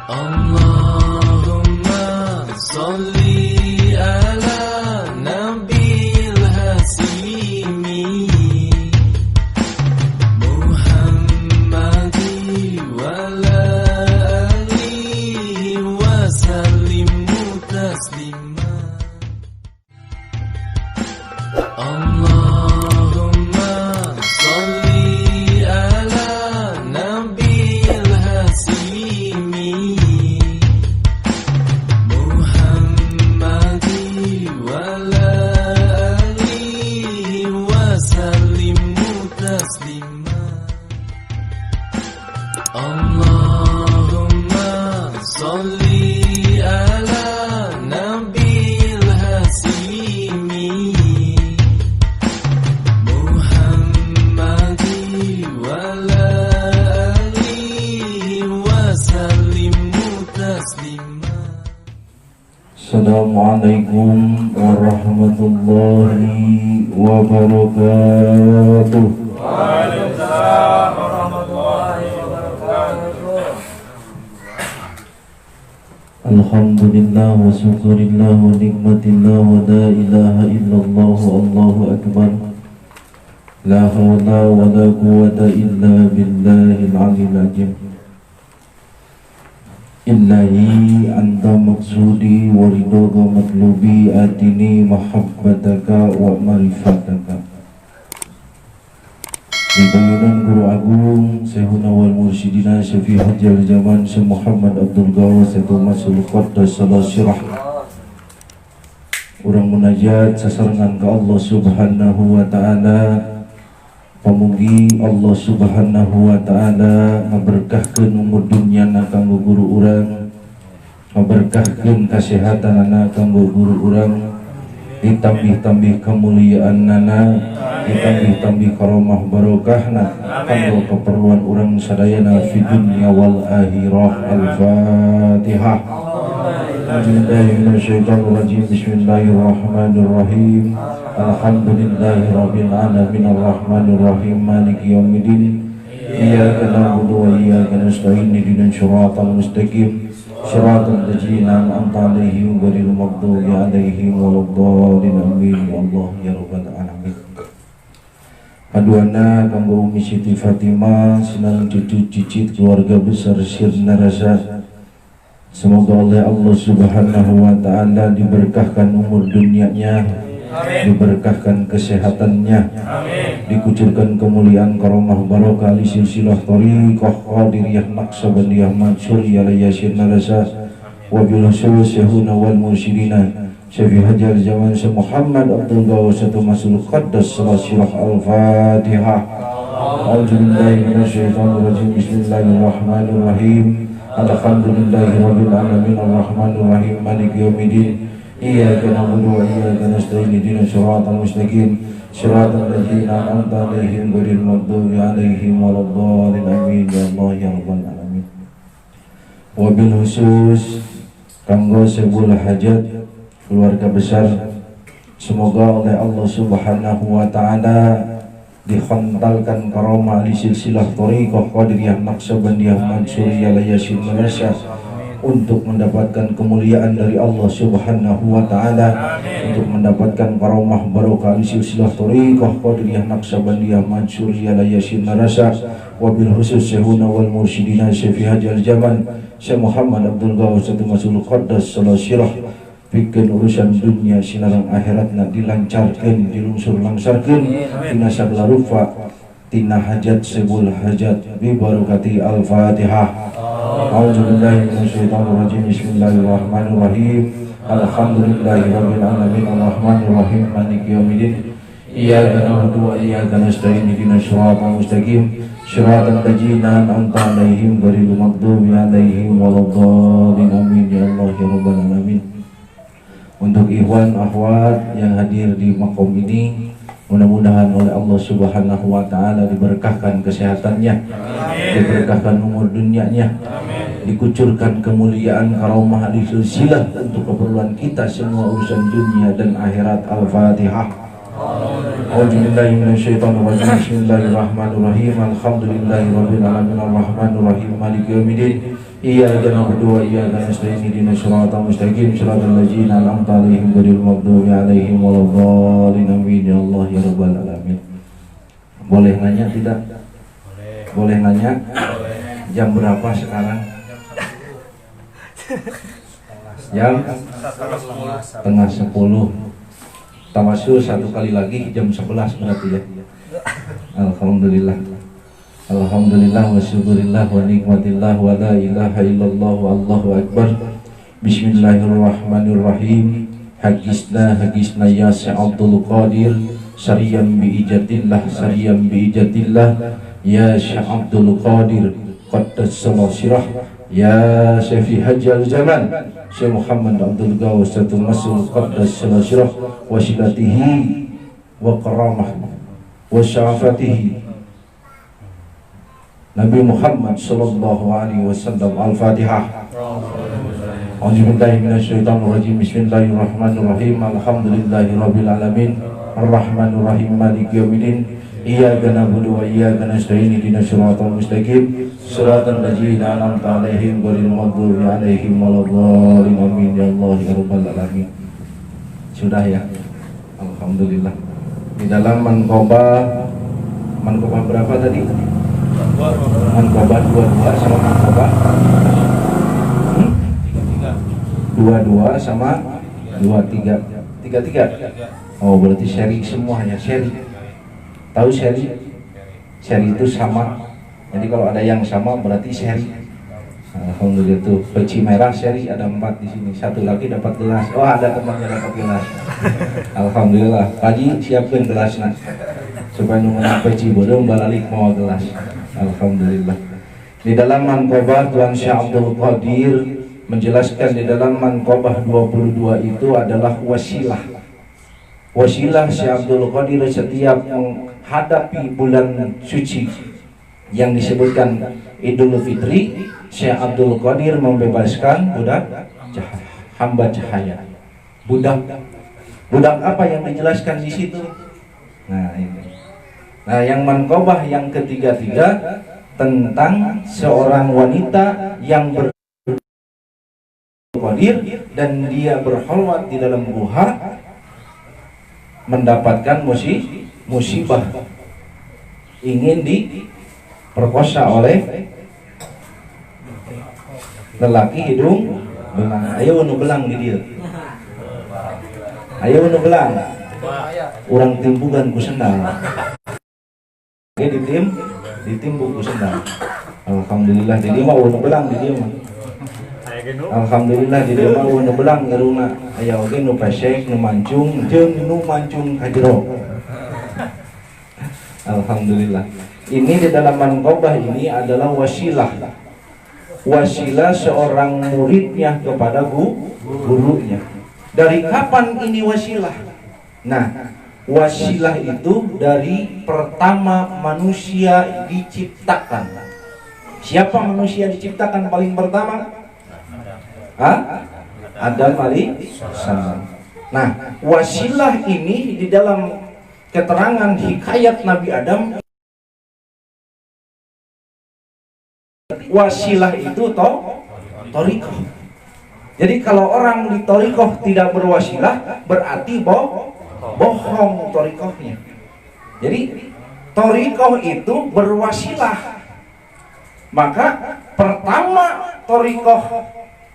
Allahumma sholli ala Nabil Hasimi Muhammadi wala alihi wa sallimu taslima. Allahumma sholli ala Nabil Hasimi Muhammadi wala alihi wa sallimu taslima. Allahumma sholli ala Nabil Hasimi Muhammadi wala alihi wa sallimu taslima. Assalamualaikum warahmatullahi wabarakatuh. Waalaikumsalam warahmatullahi wabarakatuh. Alhamdulillah wa syukurillah wa nikmatillah wa la ilaha illallah Allahu akbar. La hawla wa la quwwata illa billahil aliyyil azim. Illahi anta maqsudi wa ridhoka matlubi atini mahabbataka wa marifataka. Dibayunan Guru Agung Syekhuna wal Mursyidina Syafi Hajjal Zaman Syekh Muhammad Abdul Ghawas Masul Qaddas Salah Syirah. Urang munajat sasarangan ke Allah Subhanahu wa ta'ala. Pamugi Allah Subhanahu wa ta'ala ngaberkahkeun umur dunyana kanggo guru urang, ngaberkahkeun kasehatanana kanggo guru urang, ditambih-tambih kemuliaannana, ditambih-tambih karomah barokahna kanggo keperluan urang sadayana fi dunya wal akhirah. Al-Fatihah. Bismillahirrahmanirrahim. Alhamdulillahi rabbil alamin arrahmanir rahim maliki yaumiddin. Iyyaka na'budu wa iyyaka nasta'in ihdinas siratal mustaqim siratal ladzina an'amta 'alaihim ghairil maghdubi 'alaihim waladdallin. Amin ya Allah ya rabbal alamin. Aduana kanggo Umi Siti Fatimah sinang cucu cicit keluarga besar Sirna Rasa. Semoga oleh Allah Subhanahu wa ta'ala diberkahkan umur dunianya, diberkahkan kesehatannya, dikucurkan kemuliaan karomah barokah li silsilah thariqah qadiriyah naqsabandiyah mansuriyah layasir narasa wabil husul syekhuna wal mursyidina Syafi Hajjal Zaman Syekh Muhammad Abdul Ghawas Masul Qaddas Salah Syirah. Al-Fatihah. A'udzubillahi minasyaitonirrajim. Bismillahirrahmanirrahim. Alhamdulillahi rabbil alamin arrahmanir rahim maliki yaumiddin. Iyyaka na'budu wa iyyaka nasta'in ihdinas siratal mustaqim siratal ladzina an'amta 'alaihim ghairil maghdubi 'alaihim waladdallin. Amin ya Allah ya rabbal alamin. Wabil khusus kanggo sebul hajat keluarga besar, semoga oleh Allah Subhanahu wa ta'ala dikhantalkan karomah li silsilah thariqah qadiriyah naqsabandiyah mansuriyah layasir Malaysia untuk mendapatkan kemuliaan dari Allah Subhanahu wa ta'ala, untuk mendapatkan karomah barokah li silsilah thariqah qadiriyah naqsabandiyah mansuriyah layasir Malaysia. Wabil khusus syekhuna wal mursyidina Syafi Hajjal Zaman Syekh Muhammad Abdul Ghawas Masul Qaddas Salah Syirah. Bikin urusan dunia sinarang akhiratna dilancarkan, dilungsur langsarkan, tina sagala rupa, tina hajat sebul hajat bi barokati. Al-Fatihah. A'udzubillahi minasyaitonirrajim. Bismillahirrahmanirrahim. Alhamdulillahi rabbil alamin arrahmanir rahim maliki yaumiddin. Iyyaka na'budu wa iyyaka nasta'in ihdinas siratal mustaqim siratal ladzina an'amta 'alaihim ghairil maghdubi 'alaihim waladdallin. Amin ya Allah ya rabbal alamin. Untuk ikhwan akhwat yang hadir di makom ini, mudah-mudahan oleh Allah Subhanahu wa ta'ala diberkahkan kesehatannya, diberkahkan umur dunianya, dikucurkan kemuliaan karomah di silsilah untuk keperluan kita semua urusan dunia dan akhirat. Al-Fatihah. A'udzubillahi minasyaitonirrajim. Bismillahirrahmanirrahim. Alhamdulillahirabbil alamin arrahmanirrahim maliki yaumiddin. Iyyaka na'budu wa iyyaka nasta'in ihdinas siratal mustaqim siratal ladzina an'amta 'alaihim ghairil maghdubi 'alaihim waladdallin. Amin ya Allah ya rabbal alamin. Boleh nanya tidak? Boleh nanya? Jam berapa sekarang? Jam setengah 10. Tawasul satu kali lagi jam 11 berarti ya. Alhamdulillah. Alhamdulillah wa syukurillah wa nikmatillah wa la ilaha illallah wa Allahu akbar. Bismillahirrahmanirrahim. Hagisna ya Syekh Abdul Qadir syariyan bi ijatillah syariyan bi ijatillah ya Syekh Abdul Qadir qaddasallahu sirah ya Syafi Hajjal Zaman Syekh Muhammad Abdul Ghaus Satul Masul qaddasallahu sirah wa silatihi wa karamah wa syafatihi Nabi Muhammad sallallahu alaihi wasallam. Al-Fatihah. A'udzubillahi minasyaitonirrajim. Bismillahirrahmanirrahim. Alhamdulillahirabbil alamin. Arrahmanirrahim. Maliki yaumiddin. Iyyaka na'budu wa iyyaka nasta'in. Ihdinas siratal mustaqim. Siratal ladzina an'amta 'alaihim ghairil maghdubi 'alaihim waladdallin. Amin ya Allah ya rabbal alamin. Sudah ya. Alhamdulillah. Di dalam manqobah berapa tadi? Manqobah 22 sama manqobah 22 sama 23. Oh berarti seri semua ya, seri. Tahu seri? Seri itu sama. Jadi kalau ada yang sama berarti seri. Alhamdulillah tuh peci merah seri ada 4 di sini. Satu lagi dapat gelas. Oh ada temannya dapat gelas. Alhamdulillah. Pagi siapkan gelasnya supaya nunggu peci bodoh balalik mau gelas. Alhamdulillah. Di dalam manqobah Tuan Syekh Abdul Qadir menjelaskan di dalam manqobah 22 itu adalah wasilah. Wasilah Syekh Abdul Qadir setiap menghadapi bulan suci yang disebutkan Idul Fitri, Syekh Abdul Qadir membebaskan budak hamba cahaya. Budak apa yang dijelaskan di situ? Nah ini. Nah yang manqobah yang ketiga tentang seorang wanita yang berqadir dan dia berkhalwat di dalam guha mendapatkan musibah ingin diperkosa oleh lelaki hidung belang. Ayo nu belang di dia. Ayo nu belang. Urang timbugan ku sendal. Ditimbuk ku sendal. Alhamdulillah di dia mah nu belang di dia mah. Alhamdulillah di dia mah nu belang ngeruna. Aya oge nu pesek nu mancung jeung nu mancung ka jero. Alhamdulillah. Ini di dalam manqobah ini adalah wasilah. Wasilah seorang muridnya kepada gurunya. Dari kapan ini wasilah? Nah, wasilah itu dari pertama manusia diciptakan. Siapa manusia diciptakan paling pertama? Adam alaihissalam. Nah, wasilah ini di dalam keterangan hikayat Nabi Adam, wasilah itu torikoh. Jadi kalau orang di torikoh tidak berwasilah berarti bohong torikohnya. Jadi torikoh itu berwasilah. Maka pertama torikoh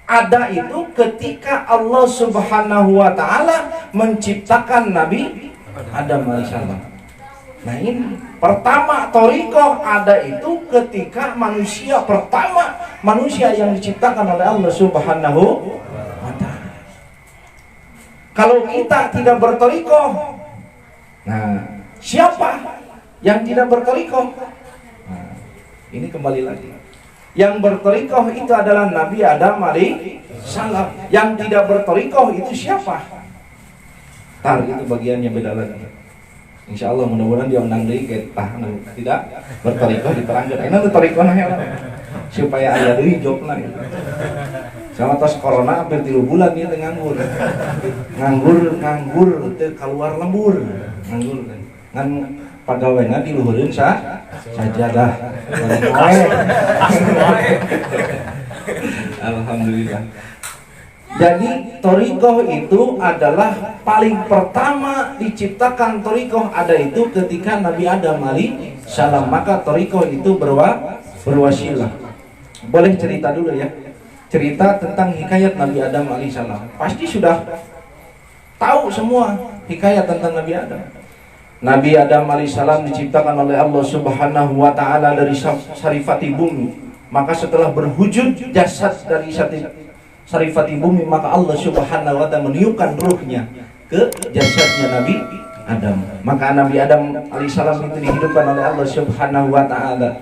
ada itu ketika Allah Subhanahu wa Ta'ala menciptakan Nabi Adam alaihissalam. Nah ini pertama torikoh ada itu ketika manusia yang diciptakan oleh Allah Subhanahu wa Ta'ala. Kalau kita tidak bertorikoh, nah siapa yang tidak bertorikoh? Nah, ini kembali lagi. Yang bertorikoh itu adalah Nabi Adam alaihissalam. Yang tidak bertorikoh itu siapa? Tar itu bagiannya beda lagi. Insya Allah mudah-mudahan dia undang deui ke tah tidak bertorikoh diterangkan. Enak tuh torikoh supaya aya deui jobna. Sama tos corona hampir 3 bulan dia nganggur teu keluar lembur. nganggur kan pegawainya diluhurin sajadah. Alhamdulillah. Jadi thariqah itu adalah paling pertama diciptakan. Thariqah ada itu ketika Nabi Adam alaihi salam. Maka thariqah itu berwasilah. Boleh cerita dulu ya. Cerita tentang hikayat Nabi Adam alaihi salam. Pasti sudah tahu semua hikayat tentang Nabi Adam. Nabi Adam alaihissalam diciptakan oleh Allah Subhanahu wa taala dari sarifati bumi. Maka setelah berwujud jasad dari sarifati bumi, maka Allah Subhanahu wa taala meniupkan ruhnya ke jasadnya Nabi Adam. Maka Nabi Adam alaihissalam itu dihidupkan oleh Allah Subhanahu wa taala.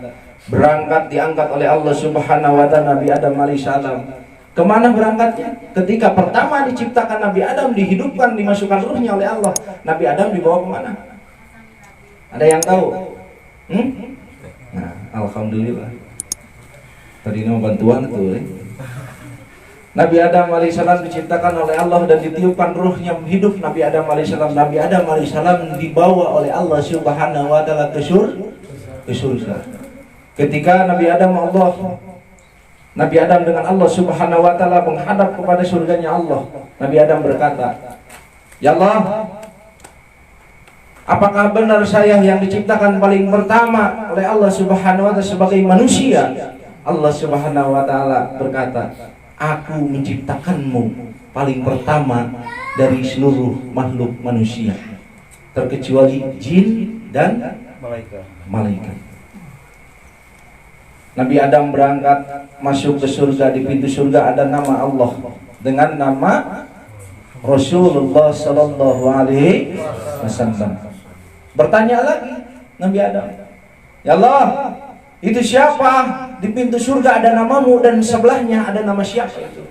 Berangkat diangkat oleh Allah Subhanahu wa taala Nabi Adam alaihissalam. Kemana berangkatnya? Ketika pertama diciptakan Nabi Adam, dihidupkan, dimasukkan ruhnya oleh Allah. Nabi Adam dibawa kemana? Ada yang tahu? Nah, alhamdulillah. Tadi ini bantuan tuh. Nabi Adam alaihissalam diciptakan oleh Allah dan ditiupkan ruhnya hidup Nabi Adam alaihissalam. Nabi Adam alaihissalam dibawa oleh Allah Subhanahu wa taala ke surga. Ketika Nabi Adam dengan Allah Subhanahu wa taala menghadap kepada surganya Allah. Nabi Adam berkata, "Ya Allah, apakah benar saya yang diciptakan paling pertama oleh Allah Subhanahu wa taala sebagai manusia?" Allah Subhanahu wa taala berkata, "Aku menciptakanmu paling pertama dari seluruh makhluk manusia, terkecuali jin dan malaikat." Nabi Adam berangkat masuk ke surga. Di pintu surga ada nama Allah dengan nama Rasulullah sallallahu alaihi wasallam. Bertanya lagi Nabi Adam, "Ya Allah, itu siapa? Di pintu surga ada namamu dan sebelahnya ada nama siapa itu?"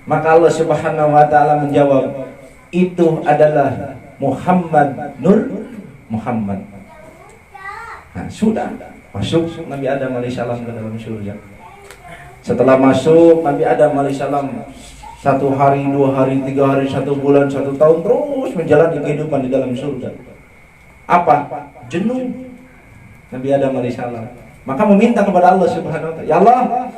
Maka Allah Subhanahu wa taala menjawab, "Itu adalah Muhammad Nur Muhammad." Nah, sudah masuk Nabi Adam alaihissalam ke dalam surga. Setelah masuk Nabi Adam alaihissalam, 1 hari, 2 hari, 3 hari, 1 bulan, 1 tahun terus menjalani kehidupan di dalam surga. Apa? Jenuh Nabi Adam alaihissalam. Maka meminta kepada Allah Subhanahu wa taala, "Ya Allah,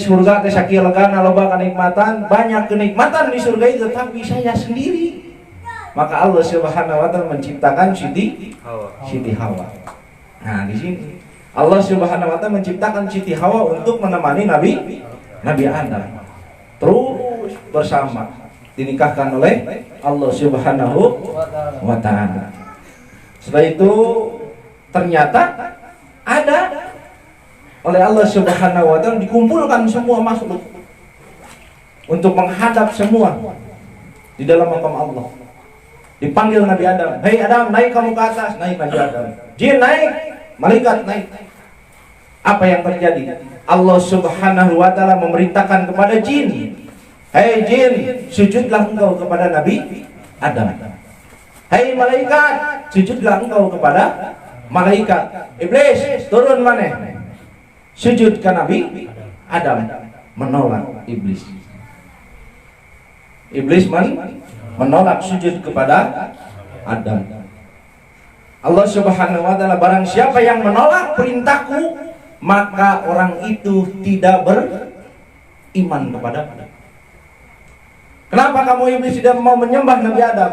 surga teh sakieu legana loba kenikmatan, banyak kenikmatan di surga itu, tapi saya sendiri." Maka Allah Subhanahu wa taala menciptakan Siti Hawa. Nah, di sini Allah Subhanahu wa taala menciptakan Siti Hawa untuk menemani Nabi Adam. Terus bersama dinikahkan oleh Allah Subhanahu wa taala. Setelah itu ternyata ada oleh Allah Subhanahu wa taala dikumpulkan semua makhluk untuk menghadap semua di dalam makam Allah. Dipanggil Nabi Adam, "Hei Adam, naik kamu ke atas." Naik Nabi Adam. "Jin naik." Malaikat naik. Apa yang terjadi? Allah Subhanahu wa taala memerintahkan kepada jin, "Hei jin, sujudlah engkau kepada Nabi Adam." "Hei malaikat, sujudlah engkau kepada malaikat." "Iblis, turun mana?" Sujud ke Nabi Adam. Menolak iblis. Iblis menolak sujud kepada Adam. Allah Subhanahu wa taala, "Barang siapa yang menolak perintahku, maka orang itu tidak beriman kepadaku." "Kenapa kamu iblis tidak mau menyembah Nabi Adam?"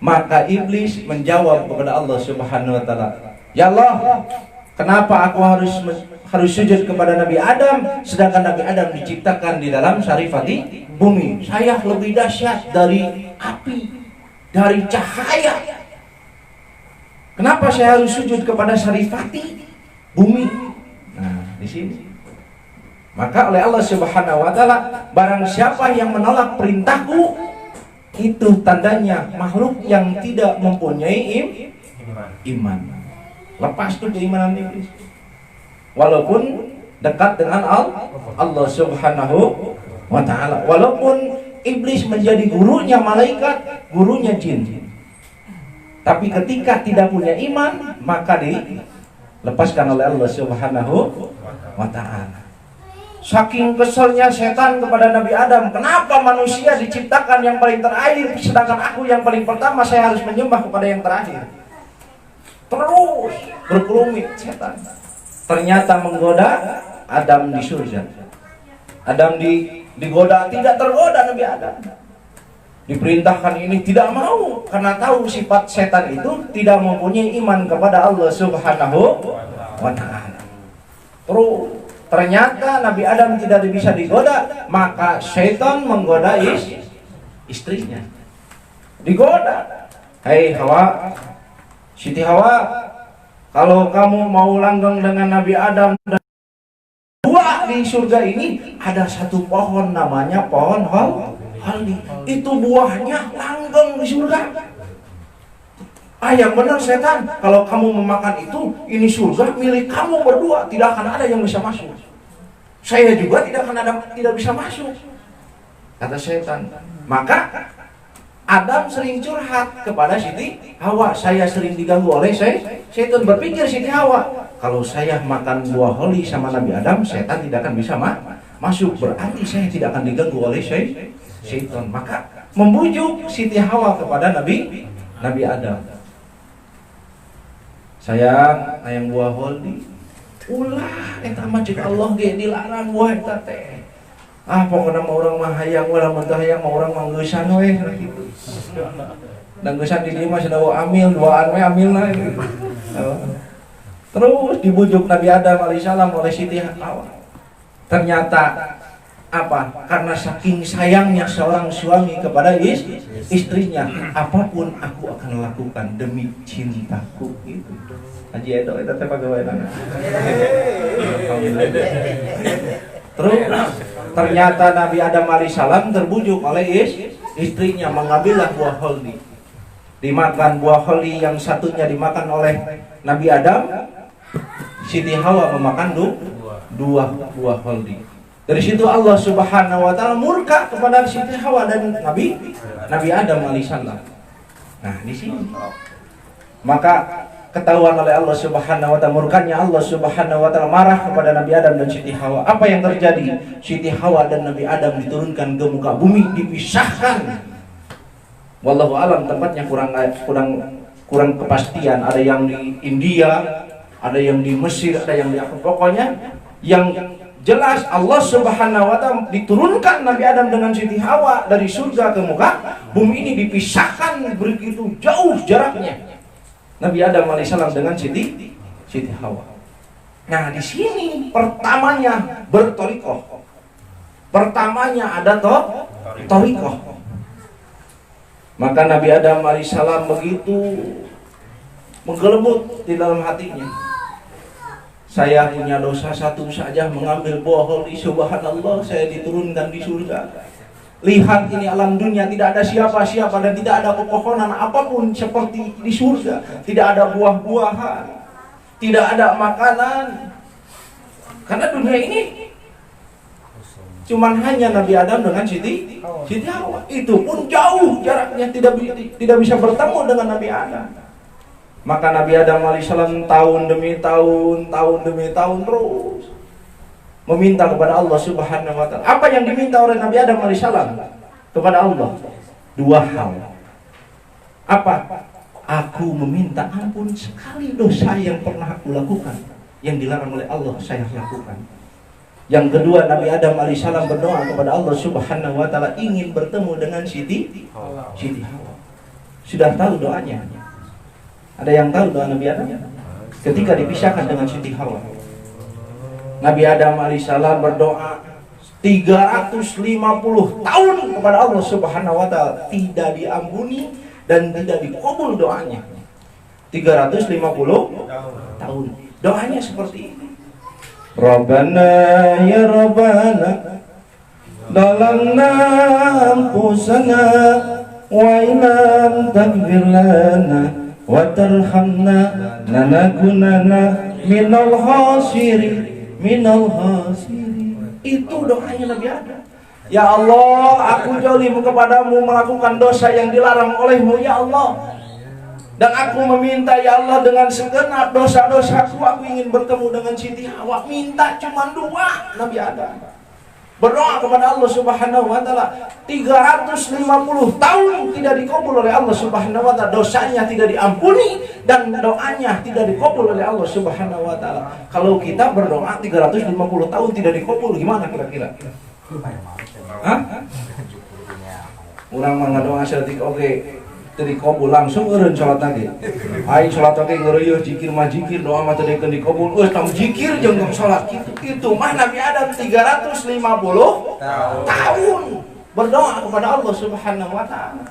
Maka iblis menjawab kepada Allah Subhanahu wa taala, "Ya Allah, kenapa aku harus sujud kepada Nabi Adam sedangkan Nabi Adam diciptakan di dalam sarifati bumi? Saya lebih dahsyat dari api, dari cahaya. Kenapa saya harus sujud kepada sarifati bumi?" Nah, di sini. Maka oleh Allah Subhanahu wa taala, barang siapa yang menolak perintahku, itu tandanya makhluk yang tidak mempunyai iman. Lepas tuh keimanan iblis. Walaupun dekat dengan Allah Subhanahu wa taala, walaupun iblis menjadi gurunya malaikat, gurunya jin. Tapi ketika tidak punya iman, maka dilepaskan oleh Allah Subhanahu wa taala. Saking keselnya setan kepada Nabi Adam, kenapa manusia diciptakan yang paling terakhir, sedangkan aku yang paling pertama, saya harus menyembah kepada yang terakhir. Terus berkelumit setan. Ternyata menggoda Adam di surga. Adam digoda, tidak tergoda Nabi Adam. Diperintahkan ini tidak mau, karena tahu sifat setan itu tidak mempunyai iman kepada Allah Subhanahu wa ta'ala. Terus ternyata Nabi Adam tidak bisa digoda, maka setan menggoda istrinya. Digoda. Hei Hawa, Siti Hawa, kalau kamu mau langgeng dengan Nabi Adam dan dua di surga ini, ada satu pohon namanya pohon Holdi. Itu buahnya langgeng di surga. Yang benar setan, kalau kamu memakan itu, ini surga milik kamu berdua, tidak akan ada yang bisa masuk. Saya juga tidak bisa masuk, kata setan. Maka Adam sering curhat kepada Siti Hawa, saya sering diganggu oleh setan. Berpikir Siti Hawa, kalau saya makan buah holi sama Nabi Adam, setan tidak akan bisa masuk. Berarti saya tidak akan diganggu oleh setan. Maka membujuk Siti Hawa kepada Nabi Adam. Sayang, ayang buah holi. Ulah, eta mah ceuk Allah ge dilarang buah eta teh. Pokoknya mau orang mah hayang, ulah mentah hayang, mau orang mah geussan we gitu. Dan geussan di dieu mah sadawa amil, duaan we amilna gitu. Terus dibujuk Nabi Adam alaihissalam oleh Siti Hawa. Ternyata apa? Karena saking sayangnya seorang suami kepada istrinya, apapun aku akan lakukan demi cintaku gitu. Haji Edo eta teh pagaweana. Terus ternyata Nabi Adam alaihissalam terbujuk oleh istrinya, mengambillah buah holdi. Dimakan buah holdi, yang satunya dimakan oleh Nabi Adam, Siti Hawa memakan dua buah holdi. Dari situ Allah Subhanahu wa ta'ala murka kepada Siti Hawa dan Nabi Adam alaihissalam. Nah, di sini maka ketahuan oleh Allah Subhanahu wa ta'ala murkanya Allah Subhanahu wa ta'ala marah kepada Nabi Adam dan Siti Hawa. Apa yang terjadi? Siti Hawa dan Nabi Adam diturunkan ke muka bumi, dipisahkan. Wallahu alam, tempatnya kurang kepastian. Ada yang di India, ada yang di Mesir, ada yang di Afrika. Pokoknya yang jelas Allah Subhanahu wa ta'ala diturunkan Nabi Adam dengan Siti Hawa dari surga ke muka bumi ini, dipisahkan begitu jauh jaraknya. Nabi Adam alaihissalam dengan Siti Hawa. Nah, di sini pertamanya bertorikoh. Pertamanya ada torikoh. Maka Nabi Adam alaihissalam begitu menggelembut di dalam hatinya. Saya punya dosa satu saja, mengambil buah holi, subhanallah, saya diturunkan di surga. Lihat ini alam dunia, tidak ada siapa-siapa dan tidak ada pepohonan apapun seperti di surga. Tidak ada buah-buahan, tidak ada makanan. Karena dunia ini cuman hanya Nabi Adam dengan Siti Hawa. Itu pun jauh jaraknya, tidak bisa bertemu dengan Nabi Adam. Maka Nabi Adam alaihissalam tahun demi tahun terus meminta kepada Allah Subhanahu wa ta'ala. Apa yang diminta oleh Nabi Adam alaihissalam kepada Allah? Dua hal. Apa? Aku meminta ampun sekali dosa yang pernah aku lakukan, yang dilarang oleh Allah saya lakukan. Yang kedua, Nabi Adam alaihissalam berdoa kepada Allah Subhanahu wa ta'ala ingin bertemu dengan Siti Hawa. Sudah tahu doanya? Ada yang tahu doa Nabi Adam? Ketika dipisahkan dengan Siti Hawa, Nabi Adam alaihissalam berdoa 350 tahun kepada Allah Subhanahu wa ta'ala, tidak diampuni dan tidak dikabul doanya. 350 tahun. Doanya seperti ini. Rabbana ya Rabbana dalamna anfusana wa ilam taghfir lana wa tarhamna lanakunanna minal khasirin. Itu doanya Nabi Adam. Ya Allah, aku zalim kepadamu, melakukan dosa yang dilarang olehmu. Ya Allah, Dan aku meminta ya Allah dengan segenap dosa-dosaku aku ingin bertemu dengan Siti Hawa. Minta cuma 2 Nabi Adam. Berdoa kepada Allah Subhanahu wa taala 350 tahun tidak dikabul oleh Allah Subhanahu wa taala, dosanya tidak diampuni dan doanya tidak dikabul oleh Allah Subhanahu wa taala. Kalau kita berdoa 350 tahun tidak dikabul gimana kira-kira? Hah? Urang mah ngadoa saeutik oge teu dikabul langsung eureun salat lagi. Aing salat oge ngeureuyeuh zikir mah zikir, doa mah teu dekeun dikabul. Euy tong zikir jeung tong salat kitu mah Nabi Adam 350 tahun berdoa kepada Allah Subhanahu wa taala.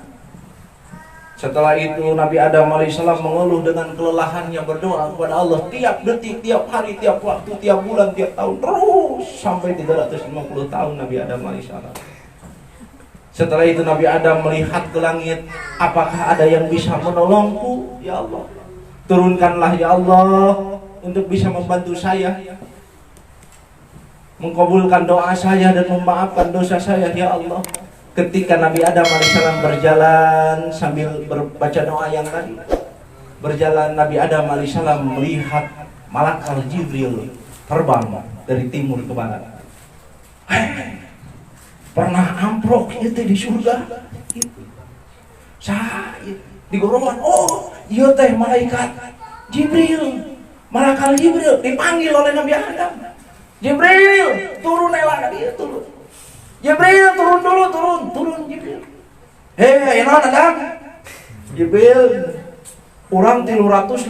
Setelah itu Nabi Adam alaihissalam mengeluh dengan kelelahannya berdoa kepada Allah tiap detik, tiap hari, tiap waktu, tiap bulan, tiap tahun terus sampai 350 tahun Nabi Adam alaihissalam. Setelah itu Nabi Adam melihat ke langit, apakah ada yang bisa menolongku? Ya Allah, turunkanlah ya Allah untuk bisa membantu saya, mengkabulkan doa saya dan memaafkan dosa saya ya Allah. Ketika Nabi Adam alaihissalam berjalan sambil berbaca doa yang tadi, berjalan Nabi Adam alaihissalam melihat malaikat Jibril terbang dari timur ke barat. Pernah amprok itu di surga saya digorowan, oh iya teh malaikat Jibril, malaikat Jibril dipanggil oleh Nabi Adam. Jibril turun elah dia turun, Jibril turun Jibril. Hei naon Adam? Jibril urang 350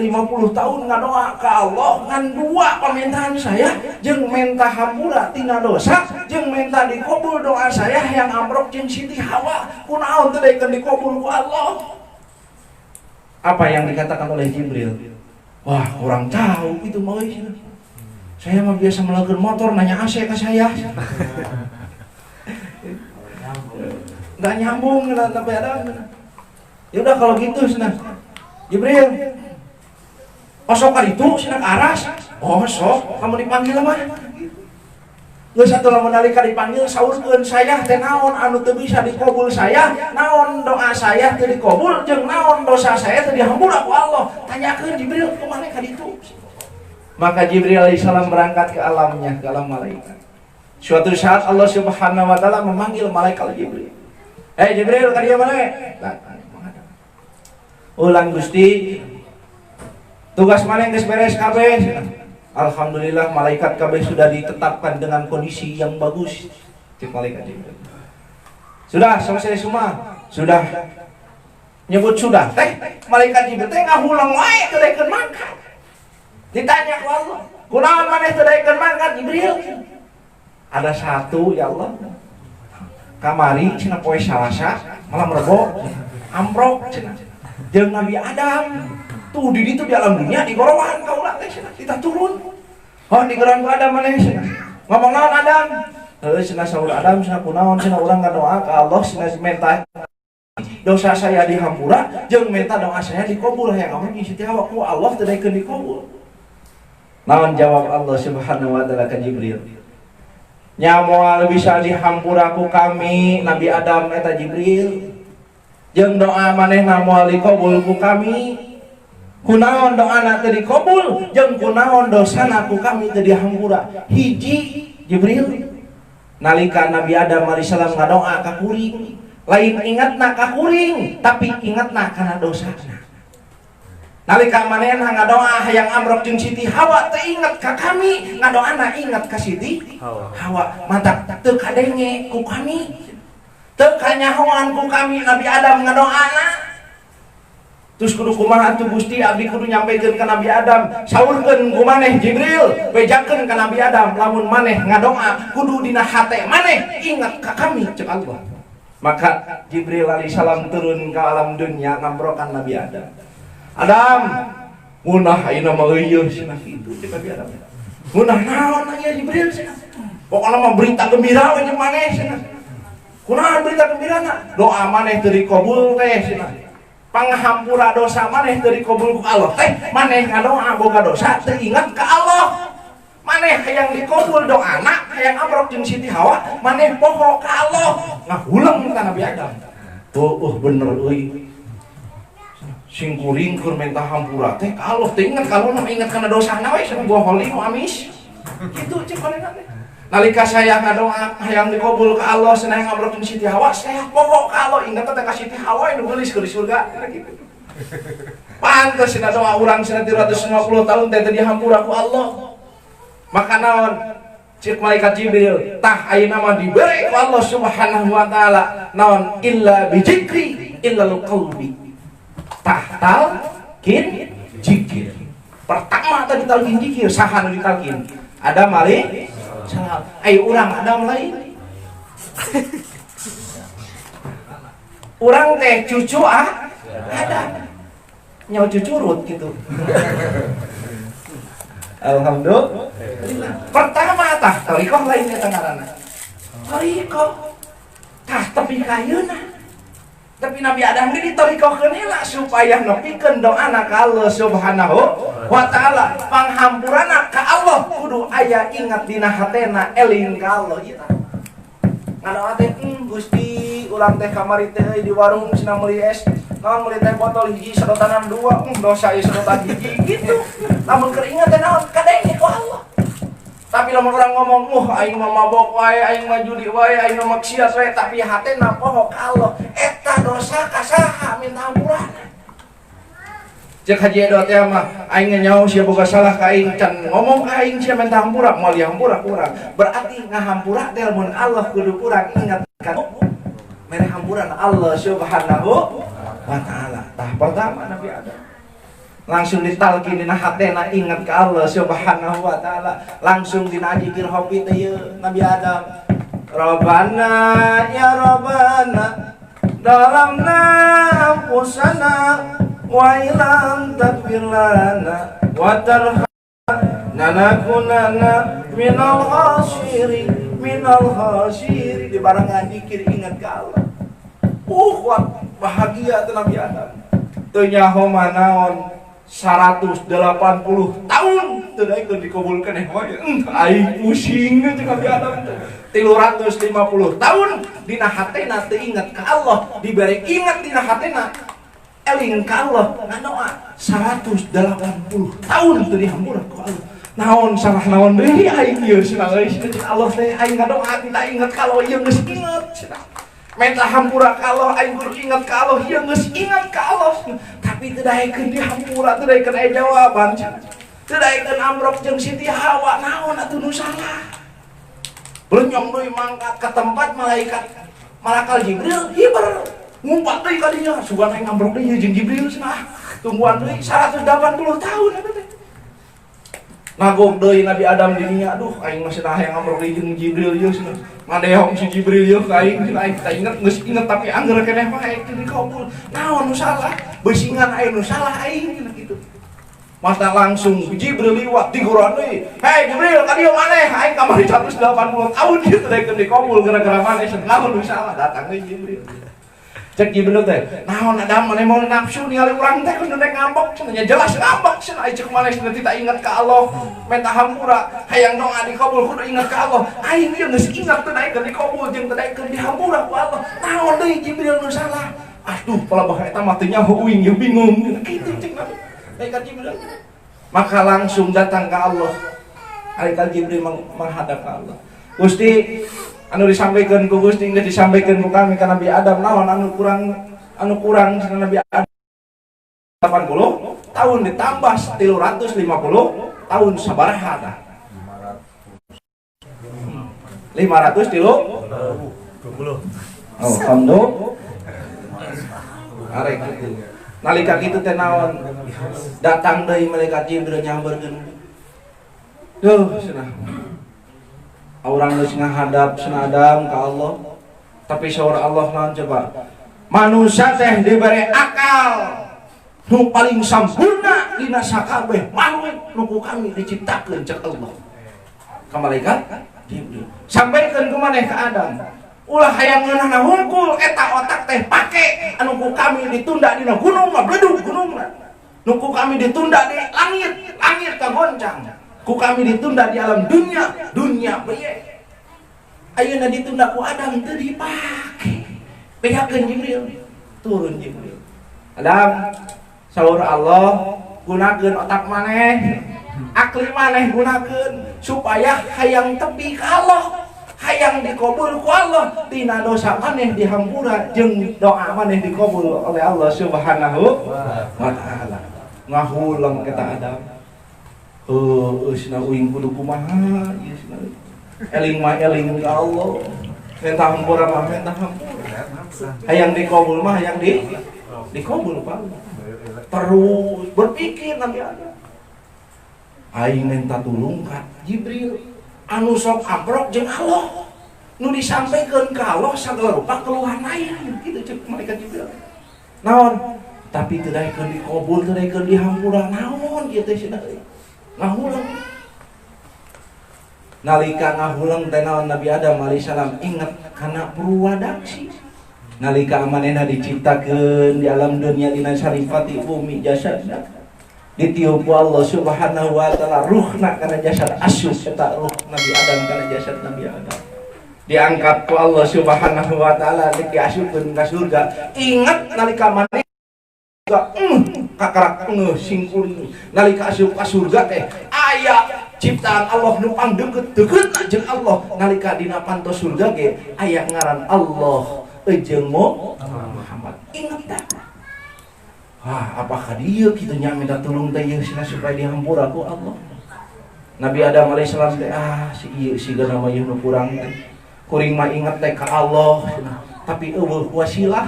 tahun ngadoa ka Allah ngan 2 permintaan saya jeung menta hampura tina dosa jeung menta dikabul doa saya yang amrok jeung Siti Hawa kunaon teu daekeun dikabul ku Allah. Apa yang dikatakan oleh Jibril? Wah kurang tahu itu mah saya mah biasa melakukan motor nanya AC ke saya. Nggak nyambung sampai ada. Ya udah kalau gitu senang. Jibril, sok itu sinak aras. Oh sok, kamu dipanggil mah. Geus satu lamun nalika dipanggil saurkeun saya teh naon anu teu bisa dikabul saya, naon doa saya teu dikabul jeung naon dosa saya teu dihampura ku Allah. Tanyakeun Jibril kumaha ka ditu. Maka Jibril alaihissalam berangkat ke alamnya, ke alam malaikat. Suatu saat Allah Subhanahu wa taala memanggil malaikat Jibril. Jibril ka dieu mana? Ulang Gusti, tugas mana yang beres kabeh? Alhamdulillah malaikat kabeh sudah ditetapkan dengan kondisi yang bagus. Cek malaikat Jibril. Sudah selesai semua. Sudah. Nyebut sudah. Malaikat Jibril teh ngahulang wae teu daekeun mangkat. Ditanya ku Allah, kunaon maneh teu daekeun mangkat Jibril? Ada satu ya Allah. Kamari cenah poe Salasa, malam Rebo, amprok cenah. Jeung Nabi Adam tuh di ditu di alam dunia digorowan kaula teh cenah kita turun. Oh digeran ku Adam maneh cenah. Ngomong naon Adam? Heuh cenah saur Adam cenah kunaon cenah urang ngadoa ka Allah cenah minta dosa saya dihampura jeung minta doa saya dikabul hayang amun Siti Hawa ku Allah teu daekeun dikabul. Naon jawab Allah Subhanahu wa taala ka Jibril? Nya moal bisa dihampura ku kami Nabi Adam eta Jibril. Jeung doa manehna moal dikabul ku kami. Kunaon doana teu dikabul jeung kunaon dosana ku kami teu dihampura. Hiji Jibril nalika Nabi Adam alaihissalam ngadoa ka kuring, lain ingatna ka kuring, tapi ingatna kana dosana. Nalika manehna ngadoa hayang amrok jeung Siti Hawa teu ingat ka kami, ngadoana ingat ka Siti Hawa. Mantap teu kadenge ku kami. Teu kanyahoan ku kami Nabi Adam ngadoana. Terus kudu kumaha atuh Gusti abdi kudu nyampikeun ka Nabi Adam. Saurkeun ku maneh Jibril, bejakeun ka Nabi Adam lamun maneh ngadoa kudu dina hate maneh ingat ka kami cek Allah. Maka Jibril alaihissalam turun ke alam dunia ngamprokan Nabi Adam. Adam, munah ayeuna mah eueuh cenah kitu cek Nabi Adam. Munah naon aya Jibril cenah. Pokona mah berita gembira we jeung maneh cenah. Kunaon berita gembirana? Doa maneh teu dikabul teh cenah. Panghampura dosa maneh teu dikabul ku Allah teh. Maneh ngadoa boga dosa teu ingat ka Allah. Maneh hayang dikabul doana, hayang amrok jeung Siti Hawa, maneh poho ka Allah. Ngahulang ka Nabi Adam. Bener euy. sing kuring keur minta hampura teh ka Allah teh inget kalau inget kana dosana we cenah gua holi nu amis kitu cek palingan teh nalika saya ngadoa hayang dikabul ka Allah cenah ngabrokeun Siti Hawa saya pokok ka Allah inget teh ka Siti Hawa nu geulis keur di surga kitu pantes cenah doa urang cenah 350 tahun teh dihampura ku Allah maka naon cek malaikat Jibril tah ayeuna mah diberi ku Allah Subhanahu wa taala naon illa bi dzikri illal qalbi tahtal kin jikir pertama tadi talkin jikir saha nu ditalkin ada mali salah ai urang ada lain urang teh cucu ada nyawa cucurut gitu alhamdulillah pertama tah tarikoh lainnya tengarana tarikoh tah tepi kayeuna tapi Nabi Adam ini tarikohkeun heula supaya nepikeun doana ka Allah Subhanahu wa taala panghampurana ka Allah kudu aya ingat dina hatena eling ka Allah ieu tah ngadoa teh Gusti urang teh kamari teh di warung cenah meuli es naon meuli teh botol hiji sedotanan 2 dosa ieu sedotan hiji gitu lamun keur ingat teh naon kadenge ku Allah tapi lamun orang ngomong aing mah mabok wae aing mah judi wae aing mah maksiat wae tapi hatena poho ka Allah eta dosa ka saha minta hampura cek Haji Edo teh mah aing nyaho sia boga salah ka aing can ngomong ka aing sia minta hampura moal dihampura kurang berarti ngahampura teh mun Allah kudu kurang ingat ka mere hampuran Allah Subhanahu wa taala tah pertama Nabi Adam langsung ditalkin dina hatena ingat ke Allah Subhanahu wa taala langsung dina zikir hobi teh Nabi Adam Rabbana ya Rabbana dalamna anfusana wa ilam takfir lana wa tarhamna nakunana minal khasirin di barengan zikir ingat ke Allah bahagia tuh Nabi Adam teu nyaho manaon 180 tahun teu daek keur dikabulkeun aing pusing teh Nabi Adam 350 tahun dina hatena teu ingat ka Allah dibere ingat dina hatena eling ka Allah ngadoa 180 tahun teu dihampura ku Allah naon salah naon deui aing ieu cenah Allah teh aing ngadoa tidak ingat ka Allah ieu geus inget cenah minta hampura ka Allah aing kudu ingat ka Allah ieu geus ingat ka Allah tapi teu daekeun dihampura teu daekeun aya jawaban teu daekeun amrok jeung Siti Hawa naon atuh nu salah beunjong deui mangkat ka tempat malaikat Jibril hiber ngumpat deui ka dinya sugan aing amrok deui jeung Jibril cenah tungguan deui 180 tahun eta teh nagok deui Nabi Adam di dinya aduh aing mah cenah hayang amrok deui jeung Jibril ieu cenah ngadeong si Jibril ieu ka aing teh inget geus inget tapi angger keneh mah aing teu dikabul naon nu salah beusingan aing nu salah aing cenah kitu masa langsung Jibril liwat diguran deui hei Jibril ka dieu maneh aing kamari 180 tahun kitu teh dikabul gara-gara maneh naon nu salah datang deui Jibril cek Jibril teh naon Adam maneh mau nafsu ningali urang teh kudu nek ngambek cenah jelas ngambek cenah cek maneh cenah tidak ingat ka Allah minta hampura hayang doa dikabul kudu ingat ka Allah aing ieu geus ingat teh daek dikabul jeung teh daek dihampura ku Allah naon deui Jibril nu salah aduh palebah eta mah teh nyaho uing ieu bingung kitu cek malaikat Jibril maka langsung datang ke Allah malaikat Jibril menghadap ke Allah Gusti anu disampaikan ku Gusti geus disampaikan ku kami ka Nabi Adam naon anu kurang cenah Nabi Adam 80 tahun ditambah 350 tahun sabaraha tah 520 alhamdulillah arek kitu nalika kitu teh naon datang deui malaikat Jibril nyamberkeun duh cenah orang geus ngahadap cenah Adam ka Allah tapi saur Allah naon coba manusia teh dibere akal nu paling sampurna dina sakabeh makhluk nu ku kami diciptakeun cek Allah ka malaikat Jibril sampaikeun ku maneh ka Adam ulah hayang ngeunahna hungkul eta otak teh pake anu ku kami ditunda dina gunung mah bledug gunungna nu ku kami ditunda di langit kagoncang ku kami ditunda di alam dunia bae ayeuna ditunda ku Adam teu dipake bejakeun Jibril turun Jibril Adam Saur Allah gunakeun otak maneh, akli maneh gunakeun supaya hayang tepi ka Allah, hayang dikabul ku Allah, tina dosa maneh dihampura jeung doa maneh dikabul oleh Allah Subhanahu wa taala. Ngahulang kita Adam. Eusna uing kudu kumaha ieu cenah. Eling mah eling ka Allah. Minta hampura mah minta hampura. Hayang dikabul mah hayang dikabul ka Allah. Terus berpikir Nabi Adam. Aing minta tulung ka Jibril anu sok abrok jeung Allah. Nu disampaikeun ka Allah sagala rupa keluhan aing kitu ceuk malaikat Jibril. Naon? Tapi teu daekeun dikabul, teu daekeun dihampura naon kieu teh cenah. Ngahulang. Nalika ngahulang teh naon Nabi Adam alaihissalam inget kana purwadaksi. Nalika manehna diciptakeun di alam dunia dina sarifati bumi jasadna ditiup ku Allah Subhanahu wa taala ruhna kana jasad asyuh eta ruh Nabi Adam kana jasad Nabi Adam diangkat ku Allah Subhanahu wa taala diasuhkeun ka surga. Ingat nalika maneh kakarak singkuring nalika asup ka surga teh aya ciptaan Allah nu pangdeukeut-deukeutna jeung Allah. Nalika dina pantos surga ge aya ngaran Allah jeung Muhammad. Ingat tak? Apakah dia kitu nya minta tulung teh supaya dihampura ku Allah. Nabi Adam alaihissalam teh si ieu sigana mah nu kurang teh. Kuring mah ingat teh ka Allah, tapi eueuh wasilah